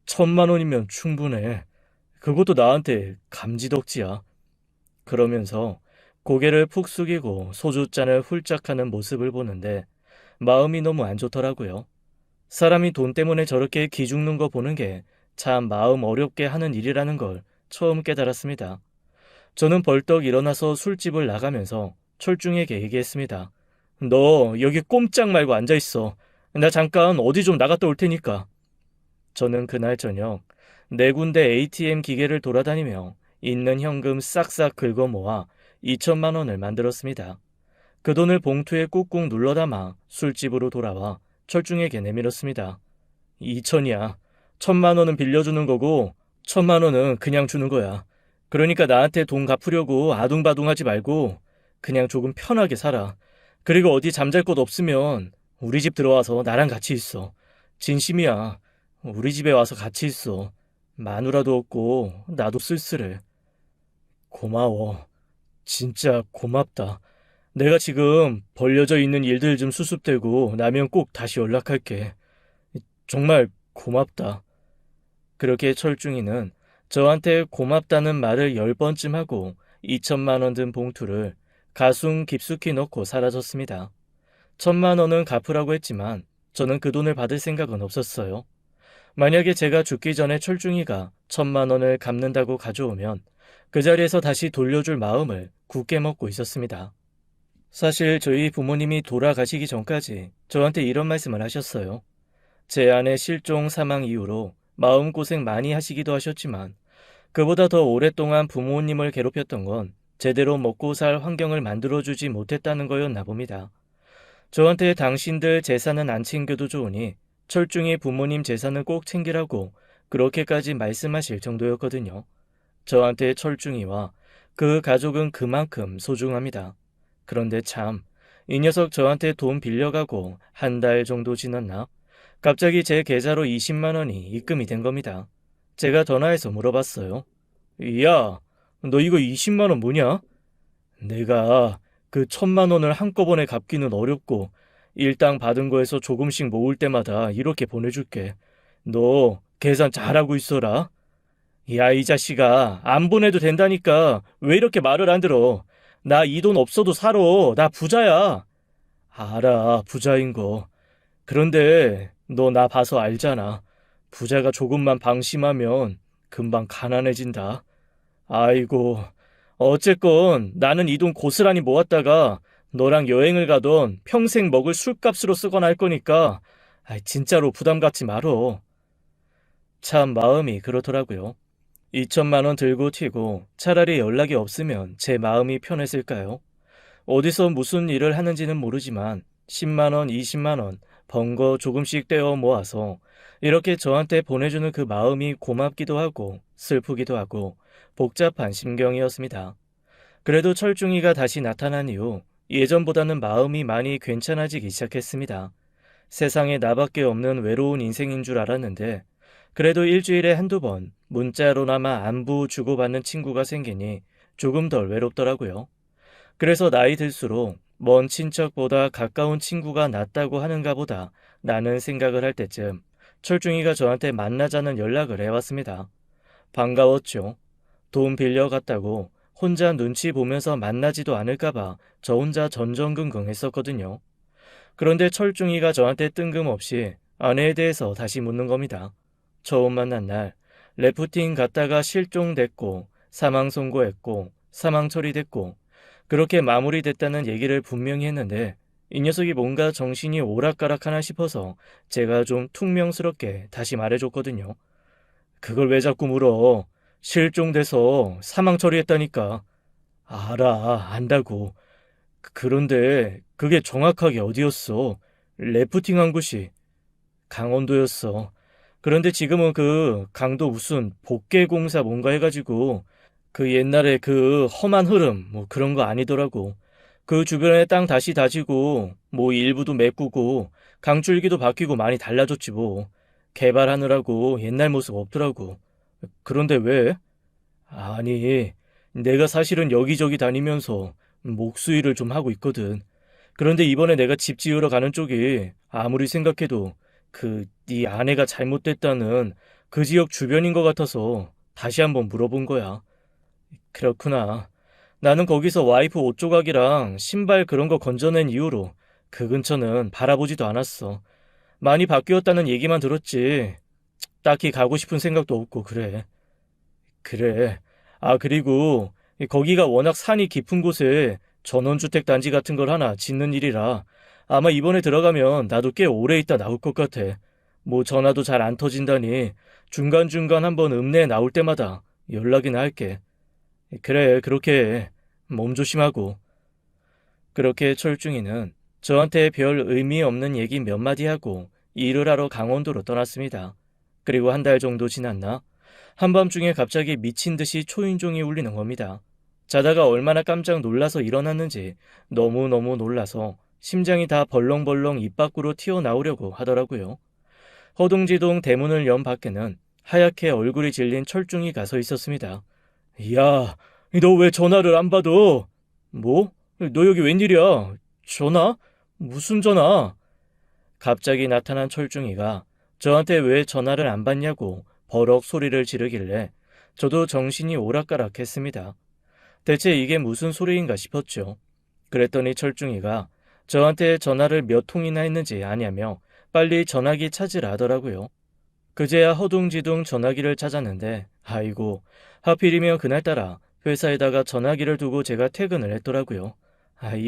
1,000만 원이면 충분해. 그것도 나한테 감지덕지야. 그러면서 고개를 푹 숙이고 소주잔을 훌쩍 하는 모습을 보는데 마음이 너무 안 좋더라고요. 사람이 돈 때문에 저렇게 기죽는 거 보는 게 참 마음 어렵게 하는 일이라는 걸 처음 깨달았습니다. 저는 벌떡 일어나서 술집을 나가면서 철중에게 얘기했습니다. 너 여기 꼼짝 말고 앉아있어. 나 잠깐 어디 좀 나갔다 올 테니까. 저는 그날 저녁 4군데 ATM 기계를 돌아다니며 있는 현금 싹싹 긁어 모아 2,000만 원을 만들었습니다. 그 돈을 봉투에 꾹꾹 눌러 담아 술집으로 돌아와 철중에게 내밀었습니다. 2천이야. 1,000만 원은 빌려주는 거고 1,000만 원은 그냥 주는 거야. 그러니까 나한테 돈 갚으려고 아둥바둥하지 말고 그냥 조금 편하게 살아. 그리고 어디 잠잘 곳 없으면 우리 집 들어와서 나랑 같이 있어. 진심이야. 우리 집에 와서 같이 있어. 마누라도 없고 나도 쓸쓸해. 고마워. 진짜 고맙다. 내가 지금 벌려져 있는 일들 좀 수습되고 나면 꼭 다시 연락할게. 정말 고맙다. 그렇게 철중이는 저한테 고맙다는 말을 10번쯤 하고 2천만 원 든 봉투를 가슴 깊숙이 넣고 사라졌습니다. 1,000만 원은 갚으라고 했지만 저는 그 돈을 받을 생각은 없었어요. 만약에 제가 죽기 전에 철중이가 1,000만 원을 갚는다고 가져오면 그 자리에서 다시 돌려줄 마음을 굳게 먹고 있었습니다. 사실 저희 부모님이 돌아가시기 전까지 저한테 이런 말씀을 하셨어요. 제 아내 실종 사망 이후로 마음고생 많이 하시기도 하셨지만 그보다 더 오랫동안 부모님을 괴롭혔던 건 제대로 먹고 살 환경을 만들어주지 못했다는 거였나 봅니다. 저한테 당신들 재산은 안 챙겨도 좋으니 철중이 부모님 재산은 꼭 챙기라고 그렇게까지 말씀하실 정도였거든요. 저한테 철중이와 그 가족은 그만큼 소중합니다. 그런데 참, 이 녀석 저한테 돈 빌려가고 한 달 정도 지났나? 갑자기 제 계좌로 20만 원이 입금이 된 겁니다. 제가 전화해서 물어봤어요. 야, 너 이거 20만 원 뭐냐? 내가 그 1,000만 원을 한꺼번에 갚기는 어렵고 일당 받은 거에서 조금씩 모을 때마다 이렇게 보내줄게. 너 계산 잘하고 있어라. 야, 이 자식아, 안 보내도 된다니까 왜 이렇게 말을 안 들어? 나 이 돈 없어도 살아. 나 부자야. 알아, 부자인 거. 그런데 너 나 봐서 알잖아. 부자가 조금만 방심하면 금방 가난해진다. 아이고, 어쨌건 나는 이 돈 고스란히 모았다가 너랑 여행을 가던 평생 먹을 술값으로 쓰거나 할 거니까 진짜로 부담 갖지 말어. 참 마음이 그렇더라고요. 2천만 원 들고 튀고 차라리 연락이 없으면 제 마음이 편했을까요? 어디서 무슨 일을 하는지는 모르지만 10만 원, 20만 원 번 거 조금씩 떼어 모아서 이렇게 저한테 보내주는 그 마음이 고맙기도 하고 슬프기도 하고 복잡한 심경이었습니다. 그래도 철중이가 다시 나타난 이후 예전보다는 마음이 많이 괜찮아지기 시작했습니다. 세상에 나밖에 없는 외로운 인생인 줄 알았는데 그래도 일주일에 한두 번 문자로나마 안부 주고받는 친구가 생기니 조금 덜 외롭더라고요. 그래서 나이 들수록 먼 친척보다 가까운 친구가 낫다고 하는가 보다 라는 생각을 할 때쯤 철중이가 저한테 만나자는 연락을 해왔습니다. 반가웠죠. 돈 빌려갔다고 혼자 눈치 보면서 만나지도 않을까봐 저 혼자 전전긍긍했었거든요. 그런데 철중이가 저한테 뜬금없이 아내에 대해서 다시 묻는 겁니다. 처음 만난 날 래프팅 갔다가 실종됐고 사망 선고했고 사망 처리됐고 그렇게 마무리됐다는 얘기를 분명히 했는데 이 녀석이 뭔가 정신이 오락가락하나 싶어서 제가 좀 퉁명스럽게 다시 말해줬거든요. 그걸 왜 자꾸 물어? 실종돼서 사망 처리했다니까. 알아, 안다고. 그런데 그게 정확하게 어디였어? 래프팅한 곳이 강원도였어. 그런데 지금은 그 강도 무슨 복개공사 뭔가 해가지고 그 옛날에 그 험한 흐름 뭐 그런 거 아니더라고. 그 주변에 땅 다시 다지고 뭐 일부도 메꾸고 강줄기도 바뀌고 많이 달라졌지 뭐. 개발하느라고 옛날 모습 없더라고. 그런데 왜? 아니, 내가 사실은 여기저기 다니면서 목수일을 좀 하고 있거든. 그런데 이번에 내가 집 지으러 가는 쪽이 아무리 생각해도 네 아내가 잘못됐다는 그 지역 주변인 것 같아서 다시 한번 물어본 거야. 그렇구나. 나는 거기서 와이프 옷 조각이랑 신발 그런 거 건져낸 이후로 그 근처는 바라보지도 않았어. 많이 바뀌었다는 얘기만 들었지. 딱히 가고 싶은 생각도 없고 그래. 그래. 아, 그리고 거기가 워낙 산이 깊은 곳에 전원주택 단지 같은 걸 하나 짓는 일이라 아마 이번에 들어가면 나도 꽤 오래 있다 나올 것 같아. 뭐 전화도 잘 안 터진다니 중간중간 한번 읍내에 나올 때마다 연락이나 할게. 그래, 그렇게 해. 몸 조심하고. 그렇게 철중이는 저한테 별 의미 없는 얘기 몇 마디 하고 일을 하러 강원도로 떠났습니다. 그리고 한 달 정도 지났나 한밤중에 갑자기 미친 듯이 초인종이 울리는 겁니다. 자다가 얼마나 깜짝 놀라서 일어났는지 너무너무 놀라서 심장이 다 벌렁벌렁 입 밖으로 튀어나오려고 하더라고요. 허둥지둥 대문을 연 밖에는 하얗게 얼굴이 질린 철중이가 서 있었습니다. 야, 너 왜 전화를 안 받아? 뭐? 너 여기 웬일이야? 전화? 무슨 전화? 갑자기 나타난 철중이가 저한테 왜 전화를 안 받냐고 버럭 소리를 지르길래 저도 정신이 오락가락했습니다. 대체 이게 무슨 소리인가 싶었죠. 그랬더니 철중이가 저한테 전화를 몇 통이나 했는지 아냐며 빨리 전화기 찾으라 하더라고요. 그제야 허둥지둥 전화기를 찾았는데 아이고 하필이면 그날따라 회사에다가 전화기를 두고 제가 퇴근을 했더라고요.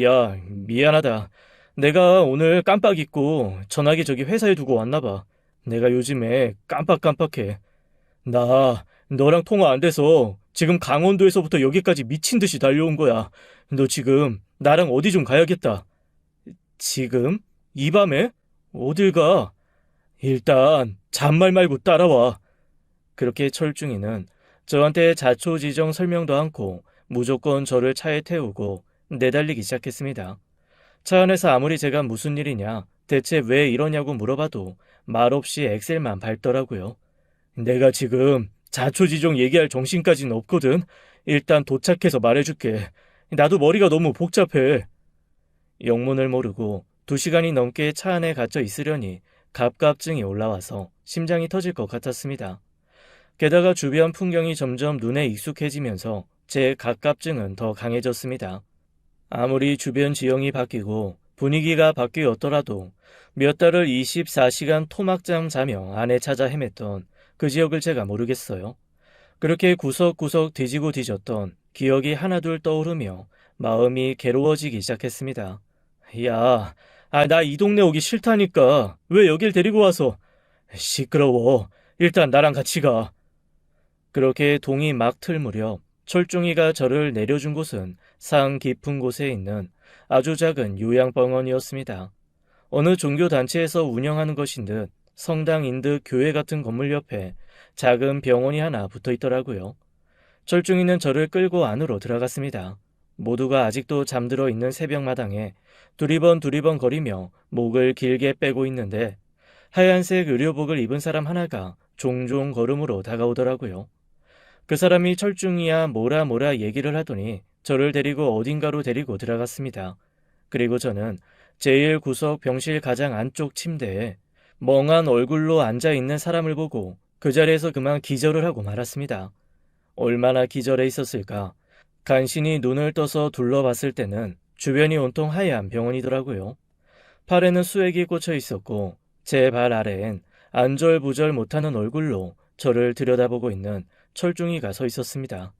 야, 미안하다. 내가 오늘 깜빡 잊고 전화기 저기 회사에 두고 왔나 봐. 내가 요즘에 깜빡깜빡해. 나 너랑 통화 안 돼서 지금 강원도에서부터 여기까지 미친 듯이 달려온 거야. 너 지금 나랑 어디 좀 가야겠다. 지금? 이 밤에? 어딜 가? 일단 잔말 말고 따라와. 그렇게 철중이는 저한테 자초지정 설명도 않고 무조건 저를 차에 태우고 내달리기 시작했습니다. 차 안에서 아무리 제가 무슨 일이냐, 대체 왜 이러냐고 물어봐도 말없이 엑셀만 밟더라고요. 내가 지금 자초지종 얘기할 정신까지는 없거든. 일단 도착해서 말해줄게. 나도 머리가 너무 복잡해. 영문을 모르고 2시간이 넘게 차 안에 갇혀 있으려니 갑갑증이 올라와서 심장이 터질 것 같았습니다. 게다가 주변 풍경이 점점 눈에 익숙해지면서 제 갑갑증은 더 강해졌습니다. 아무리 주변 지형이 바뀌고 분위기가 바뀌었더라도 몇 달을 24시간 토막잠 자며 안에 찾아 헤맸던 그 지역을 제가 모르겠어요. 그렇게 구석구석 뒤지고 뒤졌던 기억이 하나둘 떠오르며 마음이 괴로워지기 시작했습니다. 야, 나 이 동네 오기 싫다니까. 왜 여길 데리고 와서. 시끄러워. 일단 나랑 같이 가. 그렇게 동이 막 틀 무렵 철중이가 저를 내려준 곳은 산 깊은 곳에 있는 아주 작은 요양병원이었습니다. 어느 종교단체에서 운영하는 것인 듯 성당인 듯 교회 같은 건물 옆에 작은 병원이 하나 붙어 있더라고요. 철중이는 저를 끌고 안으로 들어갔습니다. 모두가 아직도 잠들어 있는 새벽마당에 두리번 거리며 목을 길게 빼고 있는데 하얀색 의료복을 입은 사람 하나가 종종 걸음으로 다가오더라고요. 그 사람이 철중이야 뭐라 얘기를 하더니 저를 데리고 어딘가로 데리고 들어갔습니다. 그리고 저는 제일 구석 병실 가장 안쪽 침대에 멍한 얼굴로 앉아있는 사람을 보고 그 자리에서 그만 기절을 하고 말았습니다. 얼마나 기절해 있었을까? 간신히 눈을 떠서 둘러봤을 때는 주변이 온통 하얀 병원이더라고요. 팔에는 수액이 꽂혀 있었고 제 발 아래엔 안절부절 못하는 얼굴로 저를 들여다보고 있는 철중이가 서 있었습니다.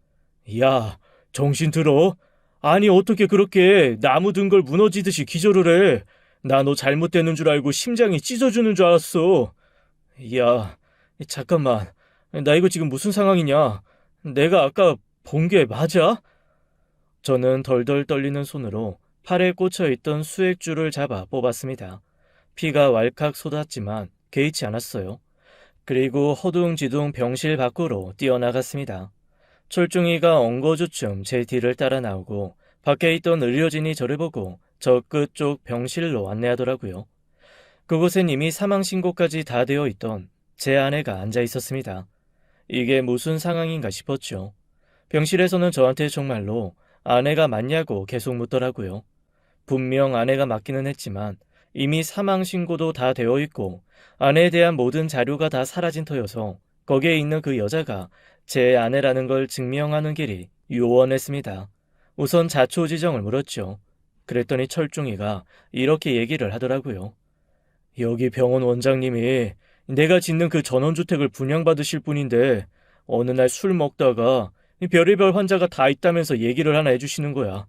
야, 정신 들어? 아니 어떻게 그렇게 나무 든 걸 무너지듯이 기절을 해? 나 너 잘못되는 줄 알고 심장이 찢어지는 줄 알았어. 야, 잠깐만. 나 이거 지금 무슨 상황이냐? 내가 아까 본 게 맞아? 저는 덜덜 떨리는 손으로 팔에 꽂혀있던 수액줄을 잡아 뽑았습니다. 피가 왈칵 쏟았지만 개의치 않았어요. 그리고 허둥지둥 병실 밖으로 뛰어나갔습니다. 철중이가 엉거주춤 제 뒤를 따라 나오고 밖에 있던 의료진이 저를 보고 저 끝쪽 병실로 안내하더라고요. 그곳엔 이미 사망신고까지 다 되어 있던 제 아내가 앉아 있었습니다. 이게 무슨 상황인가 싶었죠. 병실에서는 저한테 정말로 아내가 맞냐고 계속 묻더라고요. 분명 아내가 맞기는 했지만 이미 사망신고도 다 되어 있고 아내에 대한 모든 자료가 다 사라진 터여서 거기에 있는 그 여자가 제 아내라는 걸 증명하는 길이 요원했습니다. 우선 자초지정을 물었죠. 그랬더니 철중이가 이렇게 얘기를 하더라고요. 여기 병원 원장님이 내가 짓는 그 전원주택을 분양받으실 분인데 어느 날 술 먹다가 별의별 환자가 다 있다면서 얘기를 하나 해주시는 거야.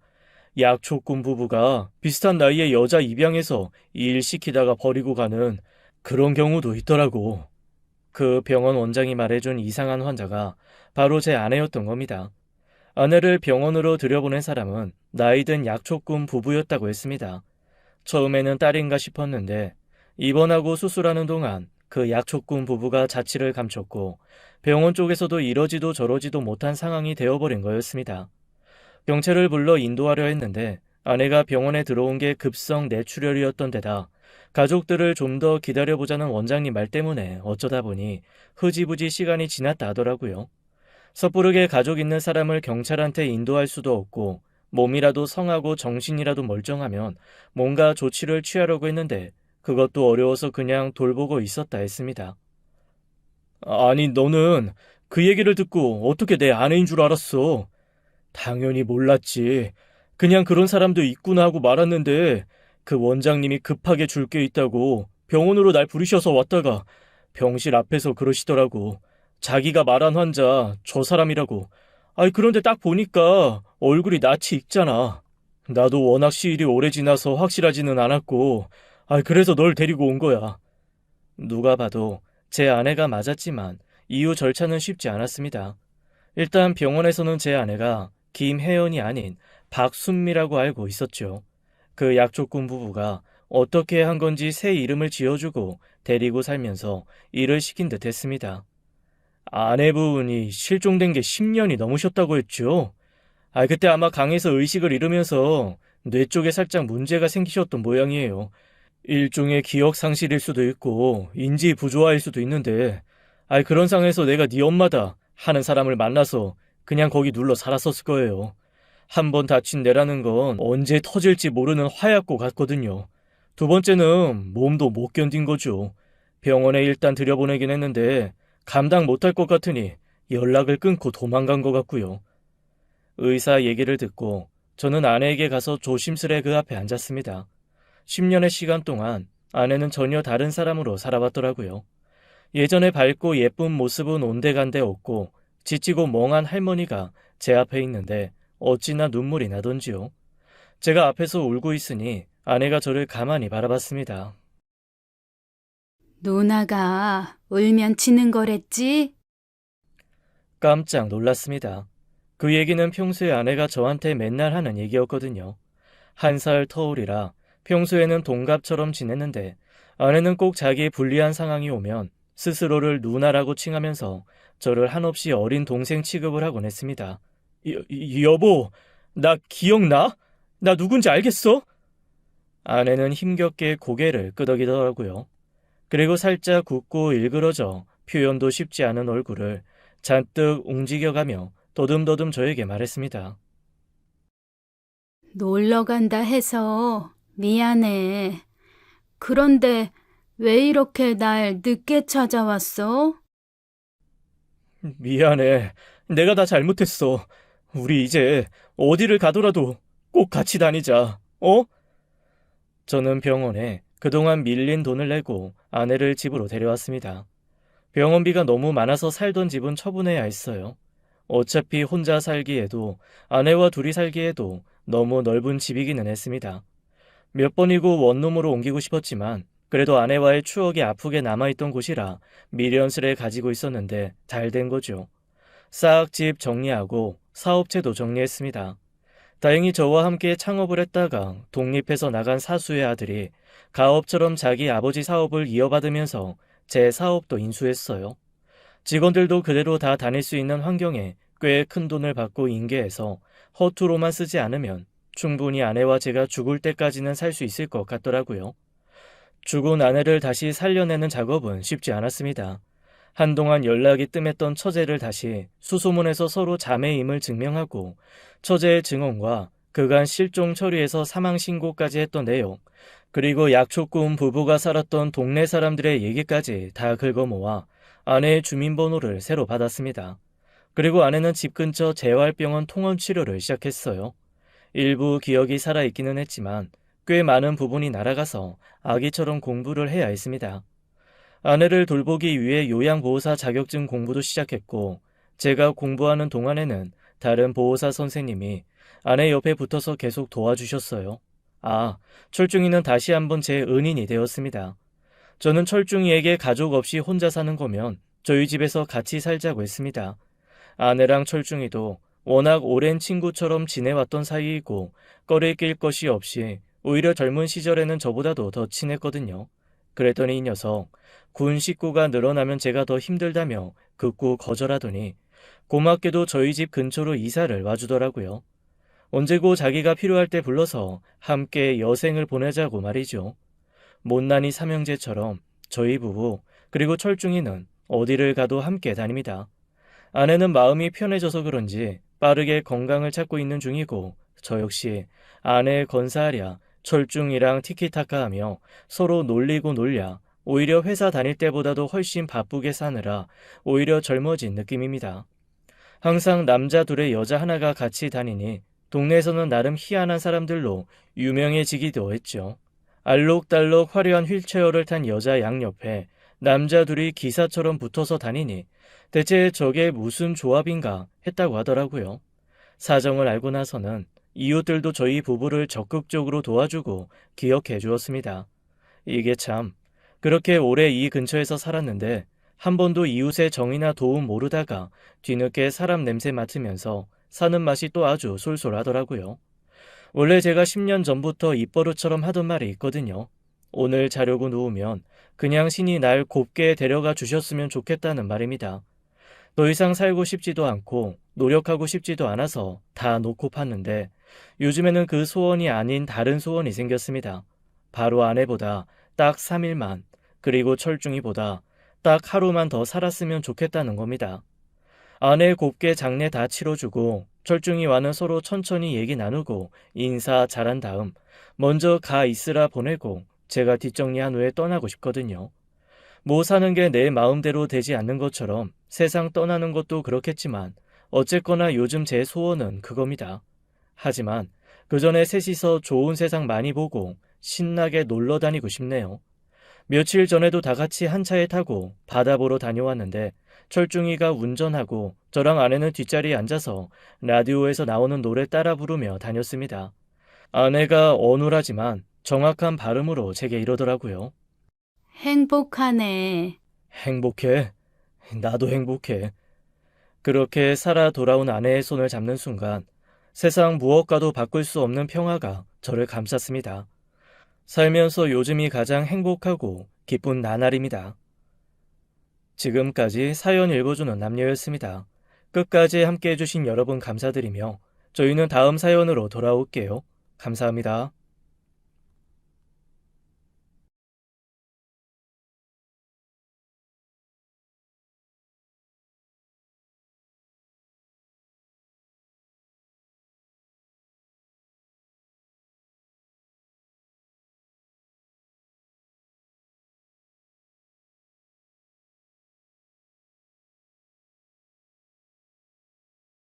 약초꾼 부부가 비슷한 나이에 여자 입양해서 일 시키다가 버리고 가는 그런 경우도 있더라고. 그 병원 원장이 말해준 이상한 환자가 바로 제 아내였던 겁니다. 아내를 병원으로 들여보낸 사람은 나이든 약초꾼 부부였다고 했습니다. 처음에는 딸인가 싶었는데 입원하고 수술하는 동안 그 약초꾼 부부가 자취를 감췄고 병원 쪽에서도 이러지도 저러지도 못한 상황이 되어버린 거였습니다. 경찰을 불러 인도하려 했는데 아내가 병원에 들어온 게 급성 뇌출혈이었던 데다 가족들을 좀 더 기다려보자는 원장님 말 때문에 어쩌다 보니 흐지부지 시간이 지났다 하더라고요. 섣부르게 가족 있는 사람을 경찰한테 인도할 수도 없고 몸이라도 성하고 정신이라도 멀쩡하면 뭔가 조치를 취하려고 했는데 그것도 어려워서 그냥 돌보고 있었다 했습니다. 아니, 너는 그 얘기를 듣고 어떻게 내 아내인 줄 알았어? 당연히 몰랐지. 그냥 그런 사람도 있구나 하고 말았는데 그 원장님이 급하게 줄 게 있다고 병원으로 날 부르셔서 왔다가 병실 앞에서 그러시더라고. 자기가 말한 환자 저 사람이라고. 아이, 그런데 딱 보니까 얼굴이 낯이 익잖아. 나도 워낙 시일이 오래 지나서 확실하지는 않았고, 그래서 널 데리고 온 거야. 누가 봐도 제 아내가 맞았지만 이후 절차는 쉽지 않았습니다. 일단 병원에서는 제 아내가 김혜연이 아닌 박순미라고 알고 있었죠. 그 약초꾼 부부가 어떻게 한 건지 새 이름을 지어주고 데리고 살면서 일을 시킨 듯 했습니다. 아내분이 실종된 게 10년이 넘으셨다고 했죠? 그때 아마 강에서 의식을 잃으면서 뇌 쪽에 살짝 문제가 생기셨던 모양이에요. 일종의 기억 상실일 수도 있고 인지 부조화일 수도 있는데 그런 상황에서 내가 네 엄마다 하는 사람을 만나서 그냥 거기 눌러 살았었을 거예요. 한 번 다친 뇌라는 건 언제 터질지 모르는 화약고 같거든요. 두 번째는 몸도 못 견딘 거죠. 병원에 일단 들여보내긴 했는데 감당 못할 것 같으니 연락을 끊고 도망간 것 같고요. 의사 얘기를 듣고 저는 아내에게 가서 조심스레 그 앞에 앉았습니다. 10년의 시간 동안 아내는 전혀 다른 사람으로 살아왔더라고요. 예전에 밝고 예쁜 모습은 온데간데 없고 지치고 멍한 할머니가 제 앞에 있는데 어찌나 눈물이 나던지요. 제가 앞에서 울고 있으니 아내가 저를 가만히 바라봤습니다. 누나가 울면 지는 거랬지? 깜짝 놀랐습니다. 그 얘기는 평소에 아내가 저한테 맨날 하는 얘기였거든요. 1살 터울이라 평소에는 동갑처럼 지냈는데 아내는 꼭 자기의 불리한 상황이 오면 스스로를 누나라고 칭하면서 저를 한없이 어린 동생 취급을 하곤 했습니다. 여보, 나 기억나? 나 누군지 알겠어? 아내는 힘겹게 고개를 끄덕이더라고요. 그리고 살짝 굳고 일그러져 표현도 쉽지 않은 얼굴을 잔뜩 움직여가며 더듬더듬 저에게 말했습니다. 놀러 간다 해서 미안해. 그런데 왜 이렇게 날 늦게 찾아왔어? 미안해. 내가 다 잘못했어. 우리 이제 어디를 가더라도 꼭 같이 다니자. 어? 저는 병원에 그동안 밀린 돈을 내고 아내를 집으로 데려왔습니다. 병원비가 너무 많아서 살던 집은 처분해야 했어요. 어차피 혼자 살기에도 아내와 둘이 살기에도 너무 넓은 집이기는 했습니다. 몇 번이고 원룸으로 옮기고 싶었지만 그래도 아내와의 추억이 아프게 남아있던 곳이라 미련스레 가지고 있었는데 잘 된 거죠. 싹 집 정리하고 사업체도 정리했습니다. 다행히 저와 함께 창업을 했다가 독립해서 나간 사수의 아들이 가업처럼 자기 아버지 사업을 이어받으면서 제 사업도 인수했어요. 직원들도 그대로 다 다닐 수 있는 환경에 꽤 큰 돈을 받고 인계해서 허투루만 쓰지 않으면 충분히 아내와 제가 죽을 때까지는 살 수 있을 것 같더라고요. 죽은 아내를 다시 살려내는 작업은 쉽지 않았습니다. 한동안 연락이 뜸했던 처제를 다시 수소문해서 서로 자매임을 증명하고 처제의 증언과 그간 실종 처리해서 사망 신고까지 했던 내용, 그리고 약초꾼 부부가 살았던 동네 사람들의 얘기까지 다 긁어모아 아내의 주민번호를 새로 받았습니다. 그리고 아내는 집 근처 재활병원 통원 치료를 시작했어요. 일부 기억이 살아있기는 했지만 꽤 많은 부분이 날아가서 아기처럼 공부를 해야 했습니다. 아내를 돌보기 위해 요양보호사 자격증 공부도 시작했고 제가 공부하는 동안에는 다른 보호사 선생님이 아내 옆에 붙어서 계속 도와주셨어요. 철중이는 다시 한번 제 은인이 되었습니다. 저는 철중이에게 가족 없이 혼자 사는 거면 저희 집에서 같이 살자고 했습니다. 아내랑 철중이도 워낙 오랜 친구처럼 지내왔던 사이이고 꺼리 낄 것이 없이 오히려 젊은 시절에는 저보다도 더 친했거든요. 그랬더니 이 녀석 군 식구가 늘어나면 제가 더 힘들다며 극구 거절하더니 고맙게도 저희 집 근처로 이사를 와주더라고요. 언제고 자기가 필요할 때 불러서 함께 여생을 보내자고 말이죠. 못난이 삼형제처럼 저희 부부 그리고 철중이는 어디를 가도 함께 다닙니다. 아내는 마음이 편해져서 그런지 빠르게 건강을 찾고 있는 중이고 저 역시 아내의 건사하랴 철중이랑 티키타카하며 서로 놀리고 놀랴 오히려 회사 다닐 때보다도 훨씬 바쁘게 사느라 오히려 젊어진 느낌입니다. 항상 남자 둘에 여자 하나가 같이 다니니 동네에서는 나름 희한한 사람들로 유명해지기도 했죠. 알록달록 화려한 휠체어를 탄 여자 양옆에 남자 둘이 기사처럼 붙어서 다니니 대체 저게 무슨 조합인가 했다고 하더라고요. 사정을 알고 나서는 이웃들도 저희 부부를 적극적으로 도와주고 기억해 주었습니다. 이게 참, 그렇게 오래 이 근처에서 살았는데 한 번도 이웃의 정이나 도움 모르다가 뒤늦게 사람 냄새 맡으면서 사는 맛이 또 아주 쏠쏠하더라고요. 원래 제가 10년 전부터 입버릇처럼 하던 말이 있거든요. 오늘 자려고 누우면 그냥 신이 날 곱게 데려가 주셨으면 좋겠다는 말입니다. 더 이상 살고 싶지도 않고 노력하고 싶지도 않아서 다 놓고 팠는데 요즘에는 그 소원이 아닌 다른 소원이 생겼습니다. 바로 아내보다 딱 3일만 그리고 철중이보다 딱 하루만 더 살았으면 좋겠다는 겁니다. 아내 곱게 장례 다 치러주고 철중이와는 서로 천천히 얘기 나누고 인사 잘한 다음 먼저 가 있으라 보내고 제가 뒷정리한 후에 떠나고 싶거든요. 뭐 사는 게 내 마음대로 되지 않는 것처럼 세상 떠나는 것도 그렇겠지만 어쨌거나 요즘 제 소원은 그겁니다. 하지만 그 전에 셋이서 좋은 세상 많이 보고 신나게 놀러 다니고 싶네요. 며칠 전에도 다 같이 한 차에 타고 바다 보러 다녀왔는데 철중이가 운전하고 저랑 아내는 뒷자리에 앉아서 라디오에서 나오는 노래 따라 부르며 다녔습니다. 아내가 어눌하지만 정확한 발음으로 제게 이러더라고요. 행복하네. 행복해. 나도 행복해. 그렇게 살아 돌아온 아내의 손을 잡는 순간 세상 무엇과도 바꿀 수 없는 평화가 저를 감쌌습니다. 살면서 요즘이 가장 행복하고 기쁜 나날입니다. 지금까지 사연 읽어주는 남녀였습니다. 끝까지 함께 해주신 여러분 감사드리며 저희는 다음 사연으로 돌아올게요. 감사합니다.